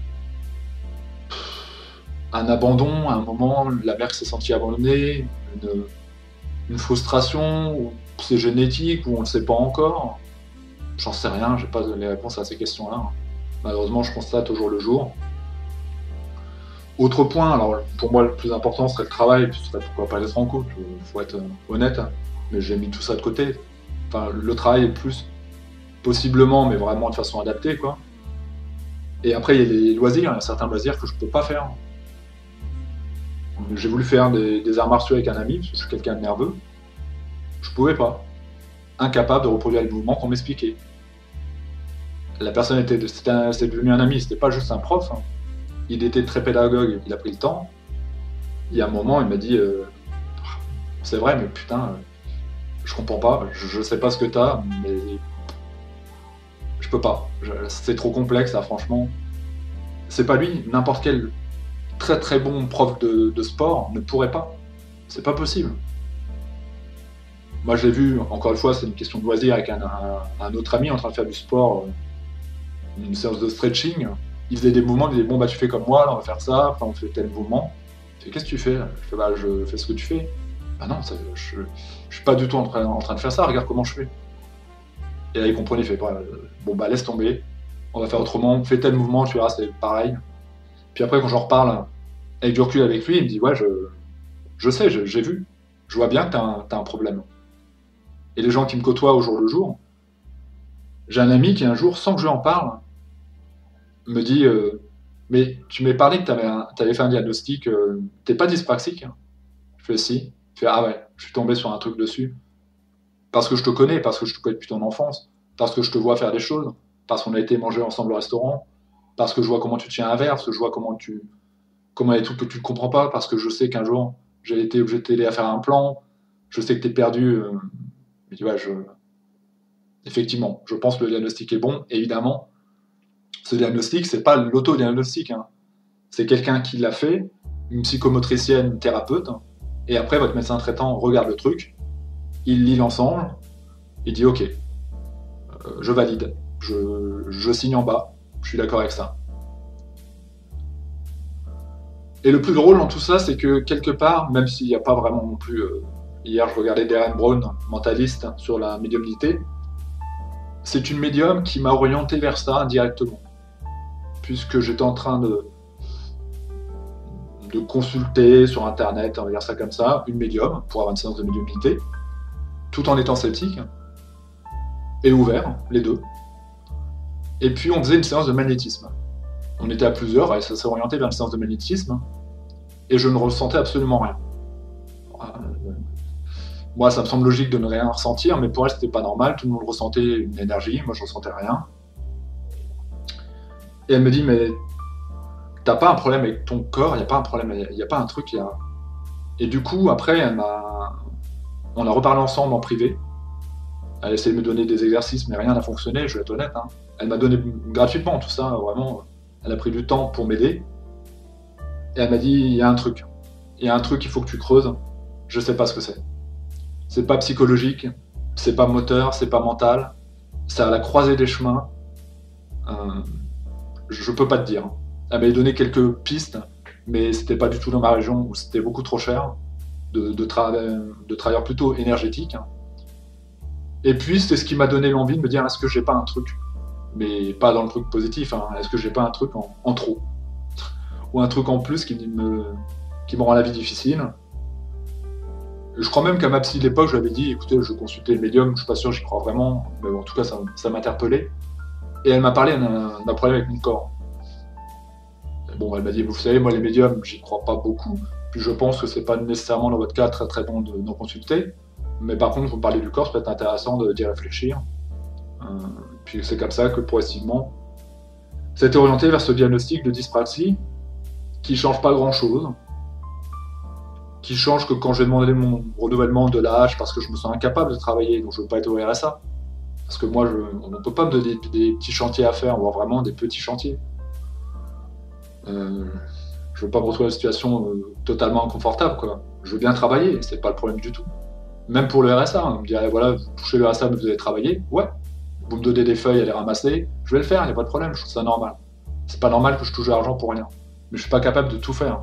un abandon, à un moment, la mère qui s'est sentie abandonnée, une frustration, ou c'est génétique, ou on ne le sait pas encore? J'en sais rien, j'ai pas les réponses à ces questions-là. Malheureusement, je constate au jour le jour. Autre point, alors pour moi le plus important serait le travail, puis ce serait pourquoi pas être en couple, faut être honnête, hein. Mais j'ai mis tout ça de côté. Enfin, le travail est plus possiblement, mais vraiment de façon adaptée, quoi. Et après, il y a les loisirs, il y a certains loisirs que je peux pas faire. J'ai voulu faire des arts martiaux avec un ami, parce que je suis quelqu'un de nerveux. Je pouvais pas. Incapable de reproduire les mouvements qu'on m'expliquait. La personne c'était devenu un ami, c'était pas juste un prof. Hein. Il était très pédagogue, il a pris le temps. Il y a un moment, il m'a dit c'est vrai, mais putain, je comprends pas, je sais pas ce que t'as, mais je peux pas. C'est trop complexe, là, franchement. C'est pas lui, n'importe quel très très bon prof de sport ne pourrait pas. C'est pas possible. Moi, je l'ai vu, encore une fois, c'est une question de loisir avec un autre ami en train de faire du sport, une séance de stretching. Il faisait des mouvements, il disait bon bah tu fais comme moi, là on va faire ça, après on fait tel mouvement. Je fais qu'est-ce que tu fais? Je fais bah je fais ce que tu fais. Bah non, je suis pas du tout en train de faire ça, regarde comment je fais. Et là il comprenait, il fait bah, bon bah laisse tomber, on va faire autrement, fais tel mouvement, tu verras, c'est pareil. Puis après quand j'en reparle avec du recul avec lui, il me dit ouais je sais, j'ai vu, je vois bien que t'as un problème. Et les gens qui me côtoient au jour le jour, j'ai un ami qui un jour, sans que je lui en parle, me dit mais tu m'as parlé que tu avais fait un diagnostic, t'es pas dyspraxique? Hein. Je fais si. Je fais ah ouais, je suis tombé sur un truc dessus. Parce que je te connais, parce que je te connais depuis ton enfance, parce que je te vois faire des choses, parce qu'on a été manger ensemble au restaurant, parce que je vois comment tu tiens un verre, parce que je vois comment il y a des trucs que tu ne comprends pas, parce que je sais qu'un jour j'ai été obligé de t'aider à faire un plan, je sais que t'es perdu. Mais tu vois, effectivement, je pense que le diagnostic est bon, évidemment. Ce diagnostic, c'est pas l'autodiagnostic. Hein. C'est quelqu'un qui l'a fait, une psychomotricienne, une thérapeute, et après votre médecin traitant regarde le truc, il lit l'ensemble, il dit ok, je valide, je signe en bas, je suis d'accord avec ça. Et le plus drôle dans tout ça, c'est que quelque part, même s'il n'y a pas vraiment non plus... hier, je regardais Darren Brown, mentaliste, sur la médiumnité, c'est une médium qui m'a orienté vers ça indirectement. Puisque j'étais en train de consulter sur Internet, on va dire ça comme ça, une médium pour avoir une séance de médiumnité, tout en étant sceptique, et ouvert, les deux. Et puis on faisait une séance de magnétisme. On était à plusieurs, et ça s'est orienté vers une séance de magnétisme, et je ne ressentais absolument rien. Moi, ça me semble logique de ne rien ressentir, mais pour elle, c'était pas normal, tout le monde ressentait une énergie, moi je ressentais rien. Et elle me dit, mais t'as pas un problème avec ton corps, il n'y a pas un problème, il n'y a pas un truc, Et du coup, après, on a reparlé ensemble en privé. Elle a essayé de me donner des exercices, mais rien n'a fonctionné, je vais être honnête. Hein. Elle m'a donné gratuitement tout ça, vraiment. Elle a pris du temps pour m'aider. Et elle m'a dit, il y a un truc. Il y a un truc qu'il faut que tu creuses. Je sais pas ce que c'est. C'est pas psychologique, c'est pas moteur, c'est pas mental. C'est à la croisée des chemins. Je peux pas te dire. Elle m'avait donné quelques pistes, mais c'était pas du tout dans ma région, où c'était beaucoup trop cher, de travailleurs plutôt énergétiques. Et puis c'est ce qui m'a donné l'envie de me dire, est-ce que j'ai pas un truc, mais pas dans le truc positif, hein, est-ce que j'ai pas un truc en trop, ou un truc en plus qui me rend la vie difficile. Je crois même qu'à ma psy de l'époque, je lui avais dit, écoutez, je consultais le médium, je suis pas sûr, j'y crois vraiment, mais bon, en tout cas ça m'interpellait. Et elle m'a parlé d'un problème avec mon corps. Bon, elle m'a dit, vous savez, moi les médiums, j'y crois pas beaucoup. Puis je pense que c'est pas nécessairement dans votre cas très très bon d'en consulter. Mais par contre, vous parlez du corps, ça peut être intéressant d'y réfléchir. Euh, Puis c'est comme ça que progressivement, c'est orienté vers ce diagnostic de dyspraxie qui change pas grand-chose, qui change que quand je vais demander mon renouvellement de l'âge parce que je me sens incapable de travailler, donc je veux pas être au RSA. Parce que moi, on ne peut pas me donner des petits chantiers à faire, voire vraiment des petits chantiers. Je veux pas me retrouver dans une situation totalement inconfortable, quoi. Je veux bien travailler, c'est pas le problème du tout. Même pour le RSA, on me dirait, voilà, vous touchez le RSA, mais vous allez travailler. Ouais, vous me donnez des feuilles à les ramasser, je vais le faire, il n'y a pas de problème, je trouve ça normal. C'est pas normal que je touche de l'argent pour rien. Mais je suis pas capable de tout faire.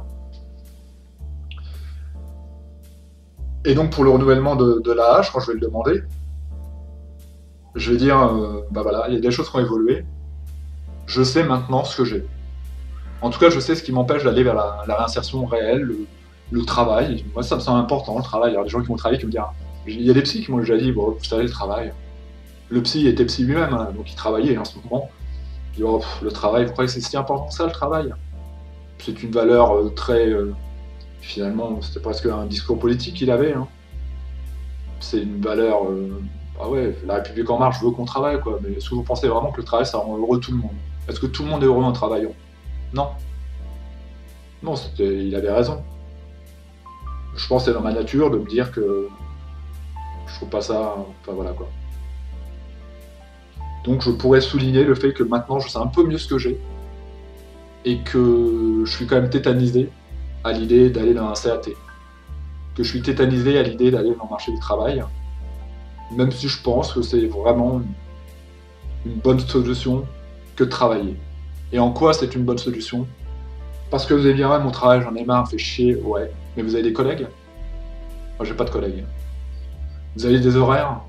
Et donc pour le renouvellement de l'AH, quand je vais le demander, je vais dire, bah voilà, il y a des choses qui ont évolué, je sais maintenant ce que j'ai. En tout cas, je sais ce qui m'empêche d'aller vers la réinsertion réelle, le travail. Moi, ça me semble important, le travail. Il y a des gens qui vont travailler qui me disent, il y a des psys qui m'ont déjà dit, bon, vous savez, le travail. Le psy était psy lui-même, hein, donc il travaillait en ce moment. Il dit, oh, le travail, vous croyez que c'est si important que ça, le travail? C'est une valeur très... finalement, c'était presque un discours politique qu'il avait. Hein. C'est une valeur... ah ouais, la République en marche veut qu'on travaille, quoi. Mais est-ce que vous pensez vraiment que le travail, ça rend heureux tout le monde? Est-ce que tout le monde est heureux en travaillant? Non. Non, il avait raison. Je pense que c'est dans ma nature de me dire que je trouve pas ça... Enfin voilà, quoi. Donc je pourrais souligner le fait que maintenant je sais un peu mieux ce que j'ai et que je suis quand même tétanisé à l'idée d'aller dans un CAT. Que je suis tétanisé à l'idée d'aller dans le marché du travail, même si je pense que c'est vraiment une bonne solution que de travailler. Et en quoi c'est une bonne solution? Parce que vous allez dire, ouais, mon travail, j'en ai marre, fait chier, ouais. Mais vous avez des collègues? Moi, j'ai pas de collègues. Vous avez des horaires?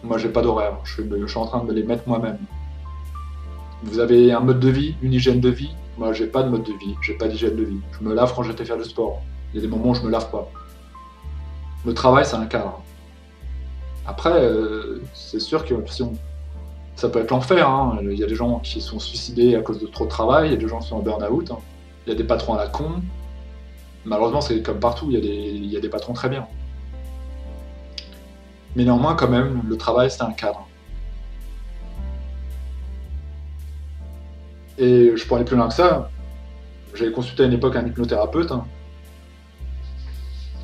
Moi, j'ai pas d'horaire. Je suis en train de me les mettre moi-même. Vous avez un mode de vie, une hygiène de vie? Moi, j'ai pas de mode de vie, j'ai pas d'hygiène de vie. Je me lave quand j'étais faire du sport. Il y a des moments où je me lave pas. Le travail, c'est un cadre. Après, c'est sûr que ça peut être l'enfer. Hein. Il y a des gens qui sont suicidés à cause de trop de travail, il y a des gens qui sont en burn-out, hein. Il y a des patrons à la con. Malheureusement, c'est comme partout, il y a des patrons très bien. Mais néanmoins, quand même, le travail, c'est un cadre. Et je pourrais aller plus loin que ça. J'avais consulté à une époque un hypnothérapeute hein,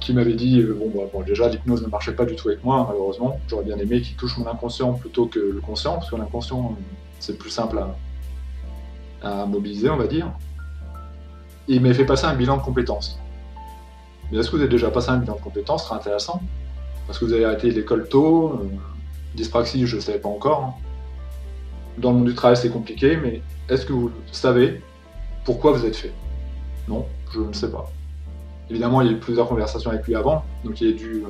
qui m'avait dit bon, déjà, l'hypnose ne marchait pas du tout avec moi, malheureusement. J'aurais bien aimé qu'il touche mon inconscient plutôt que le conscient, parce que l'inconscient, c'est plus simple à mobiliser, on va dire. Et il m'a fait passer un bilan de compétences. Mais est-ce que vous avez déjà passé un bilan de compétences? Ce serait intéressant. Parce que vous avez arrêté l'école tôt, dyspraxie, je ne savais pas encore. Hein. Dans le monde du travail, c'est compliqué, mais est-ce que vous savez pourquoi vous êtes fait? Non, je ne sais pas. Évidemment, il y a eu plusieurs conversations avec lui avant, donc il a dû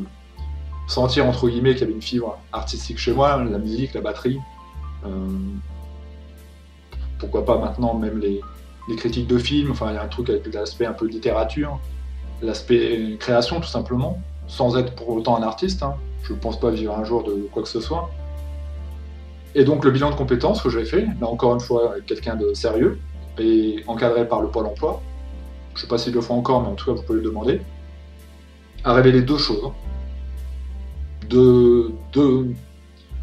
sentir, entre guillemets, qu'il y avait une fibre artistique chez moi, la musique, la batterie. Pourquoi pas maintenant, même les critiques de films, enfin, il y a un truc avec l'aspect un peu littérature, l'aspect création, tout simplement, sans être pour autant un artiste. Hein. Je ne pense pas vivre un jour de quoi que ce soit. Et donc, le bilan de compétences que j'ai fait, là encore une fois, avec quelqu'un de sérieux, et encadré par le Pôle emploi, je ne sais pas s'ils le font encore, mais en tout cas, vous pouvez le demander, a révélé deux choses.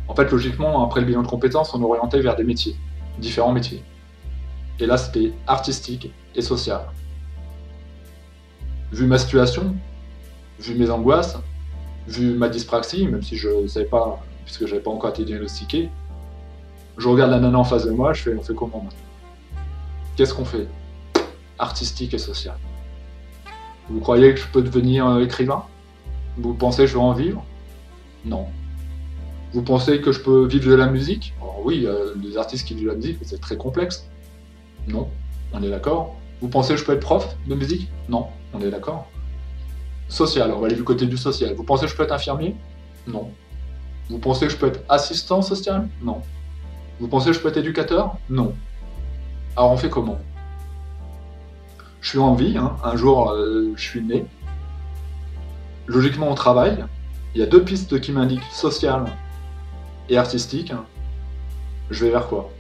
En fait, logiquement, après le bilan de compétences, on est orienté vers des métiers, différents métiers. Et là, c'était artistique et social. Vu ma situation, vu mes angoisses, vu ma dyspraxie, même si je ne savais pas, puisque je n'avais pas encore été diagnostiqué, je regarde la nana en face de moi, je fais, on fait comment maintenant? Qu'est-ce qu'on fait? Artistique et social. Vous croyez que je peux devenir écrivain? Vous pensez que je vais en vivre? Non. Vous pensez que je peux vivre de la musique? Alors oui, il y a des artistes qui vivent de la musique, mais c'est très complexe. Non, on est d'accord. Vous pensez que je peux être prof de musique? Non, on est d'accord. Social, on va aller du côté du social. Vous pensez que je peux être infirmier? Non. Vous pensez que je peux être assistant social? Non. Vous pensez que je peux être éducateur? Non. Alors on fait comment? Je suis en vie, hein. Un jour je suis né. Logiquement on travaille. Il y a deux pistes qui m'indiquent, sociale et artistique. Je vais vers quoi?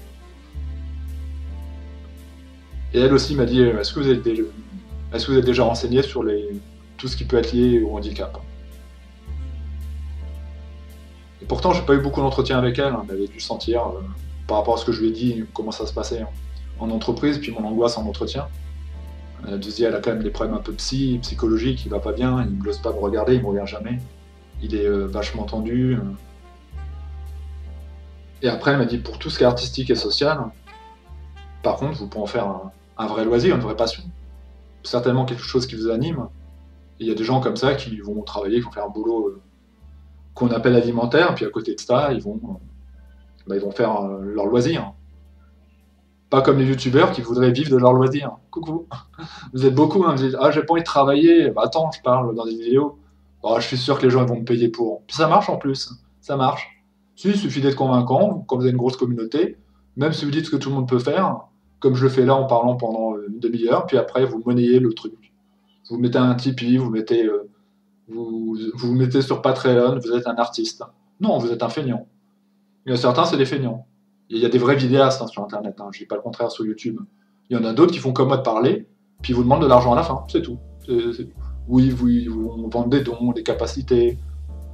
Et elle aussi m'a dit, est-ce que vous êtes déjà renseigné sur tout ce qui peut être lié au handicap? Et pourtant, j'ai pas eu beaucoup d'entretien avec elle, hein, elle avait dû sentir, par rapport à ce que je lui ai dit, comment ça se passait hein, en entreprise, puis mon angoisse en entretien. Elle a dû se dire, elle a quand même des problèmes un peu psychologiques, il va pas bien, il n'ose pas me regarder, il me regarde jamais. Il est vachement tendu. Et après, elle m'a dit, pour tout ce qui est artistique et social, par contre, vous pouvez en faire un vrai loisir, une vraie passion. Certainement quelque chose qui vous anime. Et il y a des gens comme ça qui vont travailler, qui vont faire un boulot qu'on appelle alimentaire, puis à côté de ça, ils vont faire leur loisir. Pas comme les youtubeurs qui voudraient vivre de leur loisir. Coucou. Vous êtes beaucoup, hein, vous dites, ah, j'ai pas envie de travailler. Bah, attends, je parle dans des vidéos. Oh, je suis sûr que les gens ils vont me payer pour. Puis ça marche en plus. Ça marche. Si, il suffit d'être convaincant, quand vous avez une grosse communauté, même si vous dites ce que tout le monde peut faire, comme je le fais là en parlant pendant une demi-heure, puis après vous monnayez le truc. Vous mettez un Tipeee, vous mettez sur Patreon, vous êtes un artiste. Non, vous êtes un feignant. Il y en a certains, c'est des feignants. Il y a des vrais vidéastes hein, sur Internet, hein. Je dis pas le contraire sur YouTube. Il y en a d'autres qui font comme moi de parler, puis ils vous demandent de l'argent à la fin, c'est tout. Oui, ils vont vendre des dons, des capacités,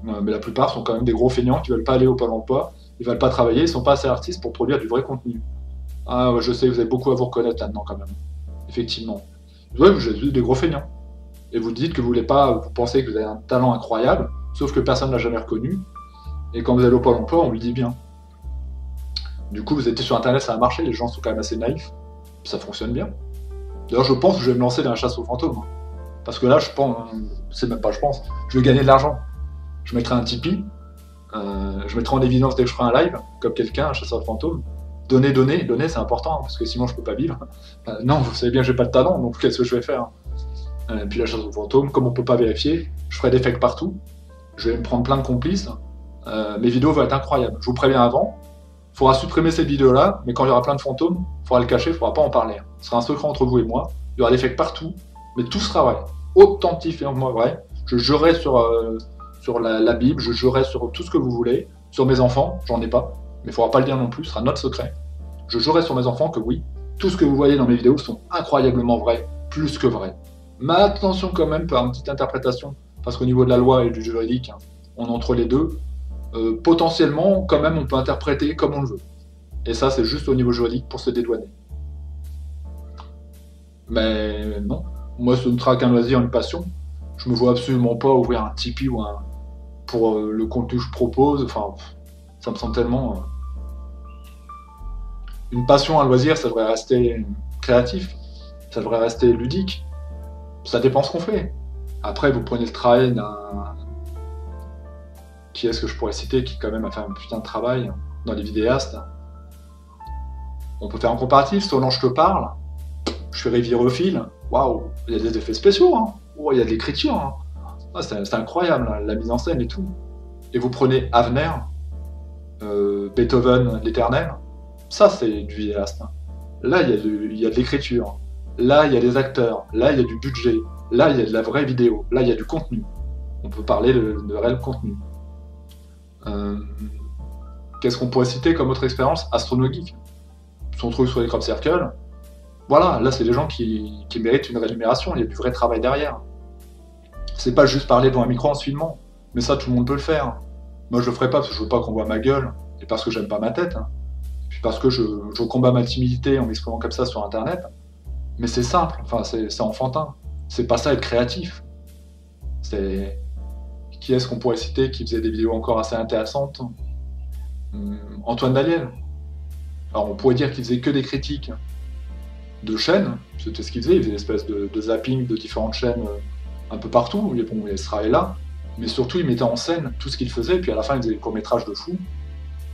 mais la plupart sont quand même des gros feignants qui veulent pas aller au Pôle emploi, ils veulent pas travailler, ils sont pas assez artistes pour produire du vrai contenu. Ah ouais, je sais, vous avez beaucoup à vous reconnaître là-dedans quand même. Effectivement. Ouais, vous êtes des gros feignants. Et vous dites que vous pensez que vous avez un talent incroyable, sauf que personne ne l'a jamais reconnu. Et quand vous allez au Pôle emploi, on vous le dit bien. Du coup, vous étiez sur Internet, ça a marché, les gens sont quand même assez naïfs. Ça fonctionne bien. D'ailleurs, je pense que je vais me lancer dans la chasse aux fantômes. Hein. Parce que là, je pense, c'est même pas je pense, je vais gagner de l'argent. Je mettrai un Tipeee, je mettrai en évidence dès que je ferai un live, comme quelqu'un, un chasseur de fantômes. Donner, c'est important, parce que sinon je peux pas vivre. Non, vous savez bien que j'ai pas de talent, donc qu'est-ce que je vais faire? Puis la chasse aux fantômes, comme on peut pas vérifier, je ferai des fakes partout. Je vais me prendre plein de complices. Mes vidéos vont être incroyables. Je vous préviens avant. Il faudra supprimer cette vidéo-là, mais quand il y aura plein de fantômes, il faudra le cacher, il ne faudra pas en parler. Ce sera un secret entre vous et moi. Il y aura des fakes partout, mais tout sera vrai. Authentiquement vrai. Je jurerai sur la Bible, je jurerai sur tout ce que vous voulez. Sur mes enfants, j'en ai pas, mais il ne faudra pas le dire non plus, ce sera notre secret. Je jurerai sur mes enfants que oui, tout ce que vous voyez dans mes vidéos sont incroyablement vrais, plus que vrais. Mais attention quand même par une petite interprétation, parce qu'au niveau de la loi et du juridique, on est entre les deux. Potentiellement, quand même, on peut interpréter comme on le veut. Et ça, c'est juste au niveau juridique pour se dédouaner. Mais non, moi, ce ne sera qu'un loisir, une passion. Je me vois absolument pas ouvrir un Tipeee ou pour le contenu que je propose. Enfin, ça me semble tellement... Une passion, un loisir, ça devrait rester créatif. Ça devrait rester ludique. Ça dépend ce qu'on fait. Après, vous prenez le travail d'un... Qui est-ce que je pourrais citer qui quand même a fait un putain de travail dans les vidéastes. On peut faire un comparatif, Solange te parle, je suis riviérophile, waouh, il y a des effets spéciaux, hein. Oh, il y a de l'écriture, hein. Ah, c'est incroyable, hein, la mise en scène et tout. Et vous prenez Avner, Beethoven, l'Éternel, ça c'est du vidéaste. Hein. Là il y a de l'écriture, là il y a des acteurs, là il y a du budget, là il y a de la vraie vidéo, là il y a du contenu. On peut parler de réel contenu. Qu'est-ce qu'on pourrait citer comme autre expérience? Astronogeek. Son truc sur les crop circles. Voilà, là c'est des gens qui méritent une rémunération, il y a du vrai travail derrière. C'est pas juste parler devant un micro en se filmant, mais ça tout le monde peut le faire. Moi je le ferai pas parce que je veux pas qu'on voit ma gueule, et parce que j'aime pas ma tête, hein. Puis parce que je combats ma timidité en m'exprimant comme ça sur internet. Mais c'est simple, enfin c'est enfantin. C'est pas ça être créatif. C'est... Qui est-ce qu'on pourrait citer qui faisait des vidéos encore assez intéressantes? Antoine Daniel. Alors on pourrait dire qu'il faisait que des critiques de chaînes, c'était ce qu'il faisait, il faisait une espèce de zapping de différentes chaînes un peu partout, il sera là, mais surtout il mettait en scène tout ce qu'il faisait, puis à la fin il faisait des courts-métrages de fou.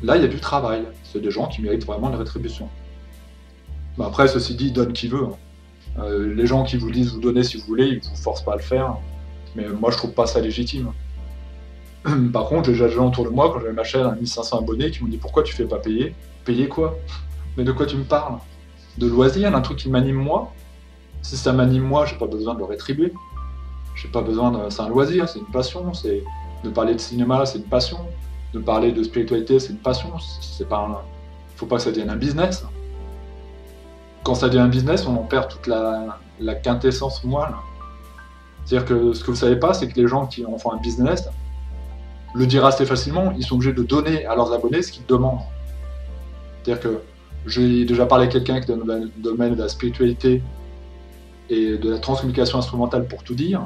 Là il y a du travail, c'est des gens qui méritent vraiment une rétribution. Mais après, ceci dit, donne qui veut. Hein. Les gens qui vous disent vous donnez si vous voulez, ils vous forcent pas à le faire, mais moi je trouve pas ça légitime. Par contre, j'ai déjà des gens autour de moi, quand j'avais ma chaîne à 1500 abonnés, qui m'ont dit pourquoi tu fais pas payer? Payer quoi? Mais de quoi tu me parles? De loisirs, d'un truc qui m'anime moi? Si ça m'anime moi, j'ai pas besoin de le rétribuer. J'ai pas besoin de... C'est un loisir, c'est une passion. C'est de parler de cinéma, c'est une passion. De parler de spiritualité, c'est une passion. C'est pas un... Faut pas que ça devienne un business. Quand ça devient un business, on en perd toute la quintessence moi. C'est-à-dire que ce que vous savez pas, c'est que les gens qui en font un business, le dire assez facilement, ils sont obligés de donner à leurs abonnés ce qu'ils demandent. C'est-à-dire que j'ai déjà parlé à quelqu'un qui est dans le domaine de la spiritualité et de la transcommunication instrumentale pour tout dire,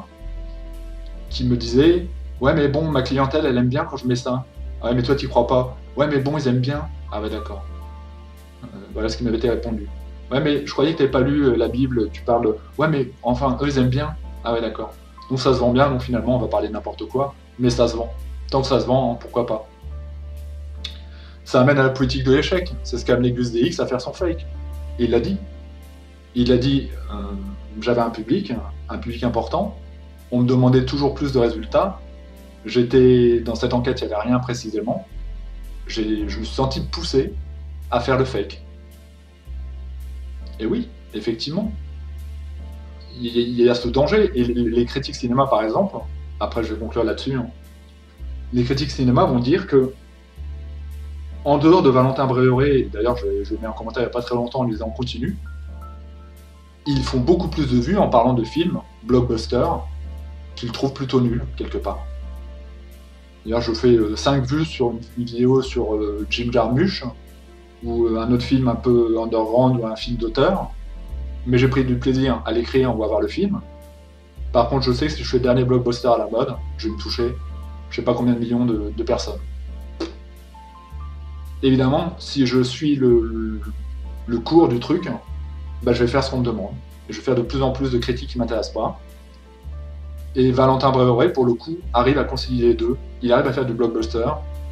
qui me disait « Ouais, mais bon, ma clientèle, elle aime bien quand je mets ça. Ah ouais, mais toi, t'y crois pas. Ouais, mais bon, ils aiment bien. Ah ouais, d'accord. » Voilà ce qui m'avait été répondu. Ouais, mais je croyais que t'avais pas lu la Bible, tu parles de... Ouais, mais enfin, eux, ils aiment bien. Ah ouais, d'accord. Donc ça se vend bien, donc finalement, on va parler de n'importe quoi, mais ça se vend. Tant que ça se vend, hein, pourquoi pas. Ça amène à la politique de l'échec. C'est ce qu'a amené Gus DX à faire son fake. Et il l'a dit. Il a dit, j'avais un public important, on me demandait toujours plus de résultats, j'étais dans cette enquête, il n'y avait rien précisément, je me suis senti poussé à faire le fake. Et oui, effectivement, il y a ce danger, et les critiques cinéma par exemple, après je vais conclure là-dessus, hein, les critiques cinéma vont dire que, en dehors de Valentin Bréauret, d'ailleurs je mets un commentaire il n'y a pas très longtemps en lisant en continu, ils font beaucoup plus de vues en parlant de films, blockbusters, qu'ils trouvent plutôt nuls, quelque part. D'ailleurs, je fais 5 vues sur une vidéo sur Jim Jarmusch, ou un autre film un peu underground, ou un film d'auteur, mais j'ai pris du plaisir à l'écrire ou à voir le film. Par contre, je sais que si je fais le dernier blockbuster à la mode, je vais me toucher je sais pas combien de millions de personnes. Évidemment, si je suis le cours du truc, bah, je vais faire ce qu'on me demande. Et je vais faire de plus en plus de critiques qui ne m'intéressent pas. Et Valentin Bréauret, pour le coup, arrive à concilier les deux. Il arrive à faire du blockbuster,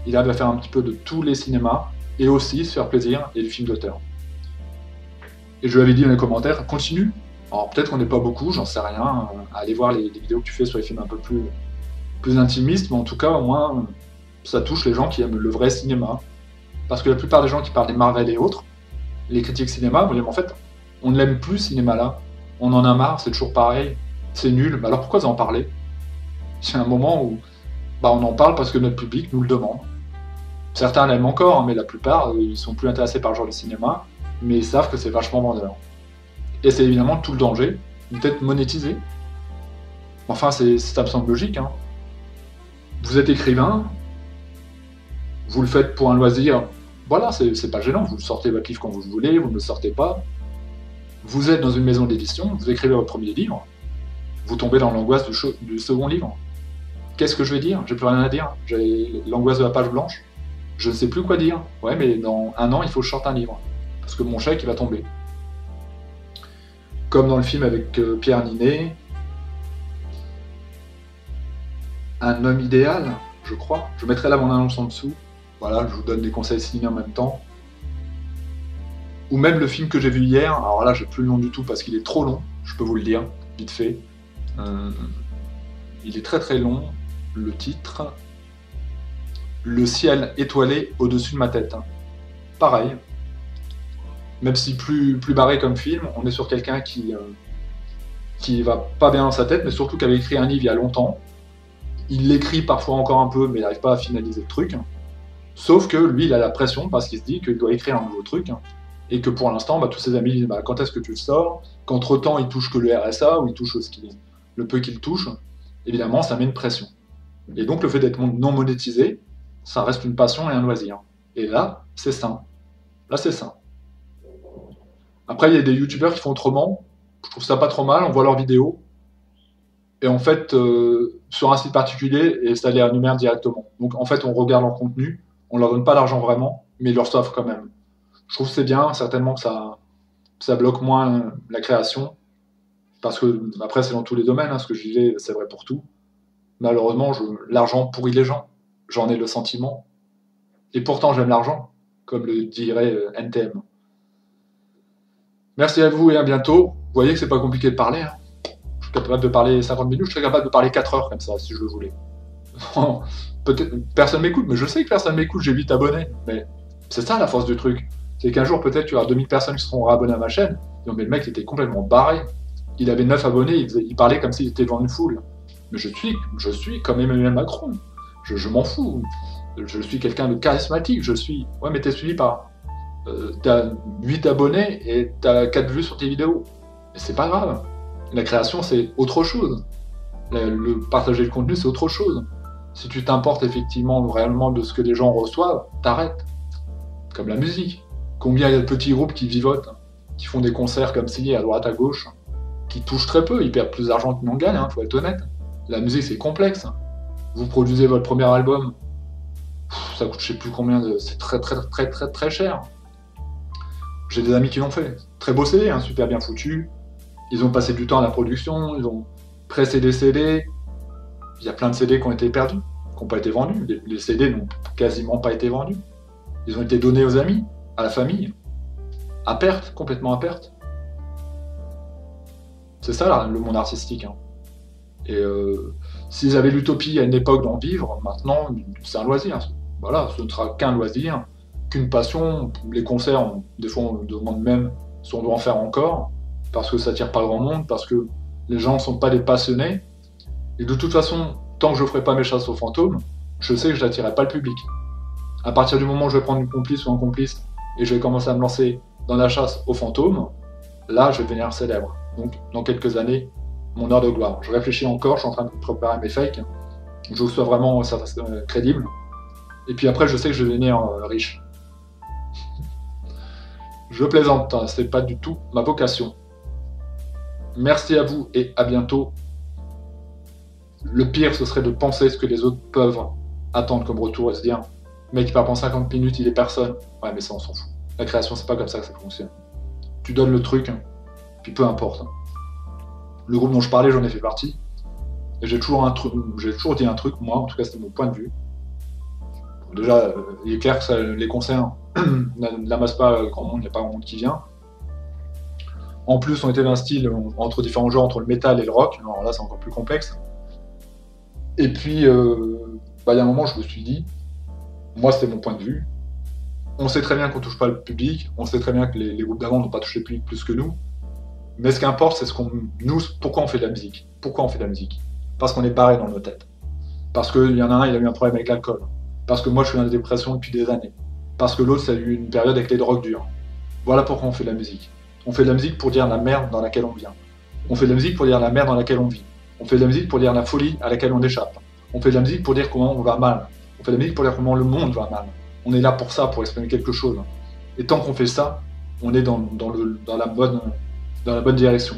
il arrive à faire un petit peu de tous les cinémas, et aussi se faire plaisir et du film d'auteur. Et je lui avais dit dans les commentaires, continue. Alors peut-être qu'on n'est pas beaucoup, j'en sais rien, allez voir les vidéos que tu fais sur les films un peu plus intimistes, mais en tout cas, au moins, ça touche les gens qui aiment le vrai cinéma. Parce que la plupart des gens qui parlent des Marvel et autres, les critiques cinéma, vont dire, en fait, on ne l'aime plus ce cinéma-là, on en a marre, c'est toujours pareil, c'est nul, bah alors pourquoi vous en parlez? C'est un moment où bah, on en parle parce que notre public nous le demande. Certains l'aiment encore, hein, mais la plupart, ils sont plus intéressés par le genre de cinéma, mais ils savent que c'est vachement vendeur. Et c'est évidemment tout le danger d'être monétisé. Enfin, ça me semble logique. Hein. Vous êtes écrivain, vous le faites pour un loisir, voilà, c'est pas gênant, vous sortez votre livre quand vous voulez, vous ne le sortez pas. Vous êtes dans une maison d'édition, vous écrivez votre premier livre, vous tombez dans l'angoisse du second livre. Qu'est-ce que je vais dire? J'ai plus rien à dire. J'ai l'angoisse de la page blanche. Je ne sais plus quoi dire. Ouais, mais dans 1 an, il faut que je sorte un livre. Parce que mon chèque, il va tomber. Comme dans le film avec Pierre Ninet, Un homme idéal, je crois. Je mettrai la bande-annonce en dessous. Voilà, je vous donne des conseils ciné en même temps. Ou même le film que j'ai vu hier, alors là, j'ai plus le nom du tout parce qu'il est trop long, je peux vous le dire, vite fait. Il est très très long, le titre. Le ciel étoilé au-dessus de ma tête. Pareil. Même si plus barré comme film, on est sur quelqu'un qui va pas bien dans sa tête, mais surtout qui avait écrit un livre il y a longtemps. Il l'écrit parfois encore un peu, mais il n'arrive pas à finaliser le truc. Sauf que lui, il a la pression parce qu'il se dit qu'il doit écrire un nouveau truc. Et que pour l'instant, bah, tous ses amis disent bah, quand est-ce que tu le sors? Qu'entre-temps, il touche que le RSA, ou il touche le peu qu'il touche. Évidemment, ça met une pression. Et donc, le fait d'être non monétisé, ça reste une passion et un loisir. Et là, c'est sain. Là, c'est sain. Après, il y a des youtubeurs qui font autrement. Je trouve ça pas trop mal, on voit leurs vidéos. Et en fait, sur un site particulier, et ça les énumère directement. Donc en fait, on regarde leur contenu, on leur donne pas l'argent vraiment, mais ils leur s'offrent quand même. Je trouve que c'est bien, certainement que ça bloque moins la création. Parce que, après, c'est dans tous les domaines, hein, ce que je disais, c'est vrai pour tout. Malheureusement, l'argent pourrit les gens. J'en ai le sentiment. Et pourtant, j'aime l'argent, comme le dirait NTM. Merci à vous et à bientôt. Vous voyez que c'est pas compliqué de parler. Hein. Je suis capable de parler 50 minutes, je serais capable de parler 4 heures comme ça, si je le voulais. Peut-être personne m'écoute, mais je sais que personne m'écoute, j'ai 8 abonnés. Mais c'est ça la force du truc. C'est qu'un jour, peut-être, tu auras 2000 personnes qui seront abonnées à ma chaîne. Non, mais le mec, il était complètement barré. Il avait 9 abonnés, il parlait comme s'il était devant une foule. Mais je suis comme Emmanuel Macron. Je m'en fous. Je suis quelqu'un de charismatique. Ouais, mais t'es suivi par... t'as 8 abonnés et t'as 4 vues sur tes vidéos. Et c'est pas grave. La création, c'est autre chose. Le partager le contenu, c'est autre chose. Si tu t'importes effectivement réellement de ce que les gens reçoivent, t'arrêtes. Comme la musique. Combien il y a de petits groupes qui vivotent, qui font des concerts comme ci, à droite, à gauche, qui touchent très peu, ils perdent plus d'argent qu'ils n'en gagnent, faut être honnête. La musique, c'est complexe. Vous produisez votre premier album, ça coûte je sais plus combien, c'est très cher. J'ai des amis qui l'ont fait. Très beau CD, super bien foutu. Ils ont passé du temps à la production, ils ont pressé des CD. Il y a plein de CD qui ont été perdus, qui n'ont pas été vendus. Les CD n'ont quasiment pas été vendus. Ils ont été donnés aux amis, à la famille, à perte, complètement à perte. C'est ça là, le monde artistique. Et s'ils avaient l'utopie à une époque d'en vivre, maintenant, c'est un loisir. Voilà, ce ne sera qu'un loisir, qu'une passion. Les concerts, des fois, on demande même si on doit en faire encore, parce que ça attire pas grand monde, parce que les gens ne sont pas des passionnés. Et de toute façon, tant que je ne ferai pas mes chasses aux fantômes, je sais que je n'attirerai pas le public. À partir du moment où je vais prendre une complice ou un complice et je vais commencer à me lancer dans la chasse aux fantômes, là, je vais devenir célèbre. Donc, dans quelques années, mon heure de gloire. Je réfléchis encore, je suis en train de préparer mes fakes, je veux que ce soit vraiment crédible. Et puis après, je sais que je vais devenir riche. Je plaisante, c'est pas du tout ma vocation. Merci à vous et à bientôt. Le pire, ce serait de penser ce que les autres peuvent attendre comme retour et se dire mec, pendant 50 minutes, il est personne. Ouais, mais ça, on s'en fout. La création, c'est pas comme ça que ça fonctionne. Tu donnes le truc, puis peu importe. Le groupe dont je parlais, j'en ai fait partie. Et j'ai toujours dit un truc, moi, en tout cas, c'était mon point de vue. Déjà, il est clair que les concerts n'amassent pas grand monde, il n'y a pas grand monde qui vient. En plus, on était d'un style entre différents genres, entre le métal et le rock. Alors là, c'est encore plus complexe. Et puis, il y a un moment, je me suis dit, moi, c'était mon point de vue. On sait très bien qu'on ne touche pas le public, on sait très bien que les groupes d'avant n'ont pas touché le public plus que nous. Mais ce qui importe, c'est pourquoi on fait de la musique. Pourquoi on fait de la musique? Parce qu'on est pareil dans nos têtes. Parce qu'il y en a un, il a eu un problème avec l'alcool. Parce que moi, je suis dans la dépression depuis des années. Parce que l'autre, ça a eu une période avec les drogues dures. Voilà pourquoi on fait de la musique. On fait de la musique pour dire la merde dans laquelle on vient. On fait de la musique pour dire la merde dans laquelle on vit. On fait de la musique pour dire la folie à laquelle on échappe. On fait de la musique pour dire comment on va mal. On fait de la musique pour dire comment le monde va mal. On est là pour ça, pour exprimer quelque chose. Et tant qu'on fait ça, on est dans la bonne direction.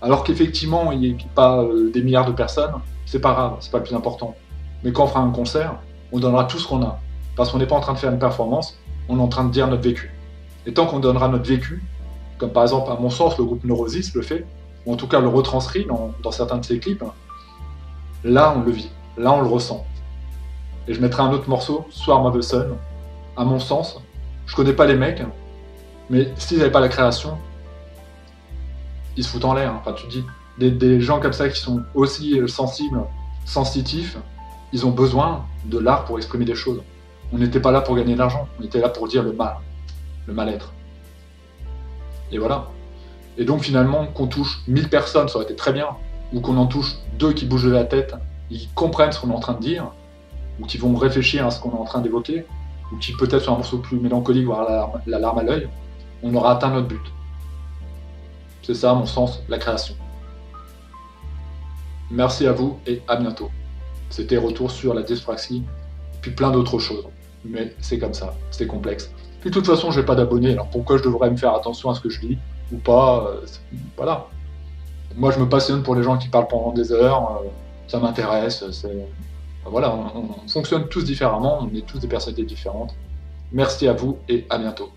Alors qu'effectivement, il n'y a pas des milliards de personnes, c'est pas grave, c'est pas le plus important. Mais quand on fera un concert, on donnera tout ce qu'on a. Parce qu'on n'est pas en train de faire une performance, on est en train de dire notre vécu. Et tant qu'on donnera notre vécu, comme par exemple, à mon sens, le groupe Neurosis le fait, ou en tout cas le retranscrit dans certains de ses clips, là on le vit, là on le ressent. Et je mettrai un autre morceau, Swarm of the Sun. À mon sens, je connais pas les mecs, mais s'ils n'avaient pas la création, ils se foutent en l'air. Enfin, tu te dis, des gens comme ça qui sont aussi sensibles, sensitifs, ils ont besoin de l'art pour exprimer des choses. On n'était pas là pour gagner de l'argent, on était là pour dire le mal, le mal-être. Et voilà. Et donc finalement, qu'on touche 1000 personnes, ça aurait été très bien, ou qu'on en touche 2 qui bougent de la tête, et qui comprennent ce qu'on est en train de dire, ou qui vont réfléchir à ce qu'on est en train d'évoquer, ou qui peut-être sur un morceau plus mélancolique, voire la larme à l'œil, on aura atteint notre but. C'est ça, à mon sens, la création. Merci à vous et à bientôt. C'était retour sur la dyspraxie, puis plein d'autres choses. Mais c'est comme ça, c'est complexe. Puis de toute façon, je n'ai pas d'abonnés, alors pourquoi je devrais me faire attention à ce que je dis ou pas, voilà. Moi, je me passionne pour les gens qui parlent pendant des heures, ça m'intéresse, voilà, on fonctionne tous différemment, on est tous des personnalités différentes. Merci à vous et à bientôt.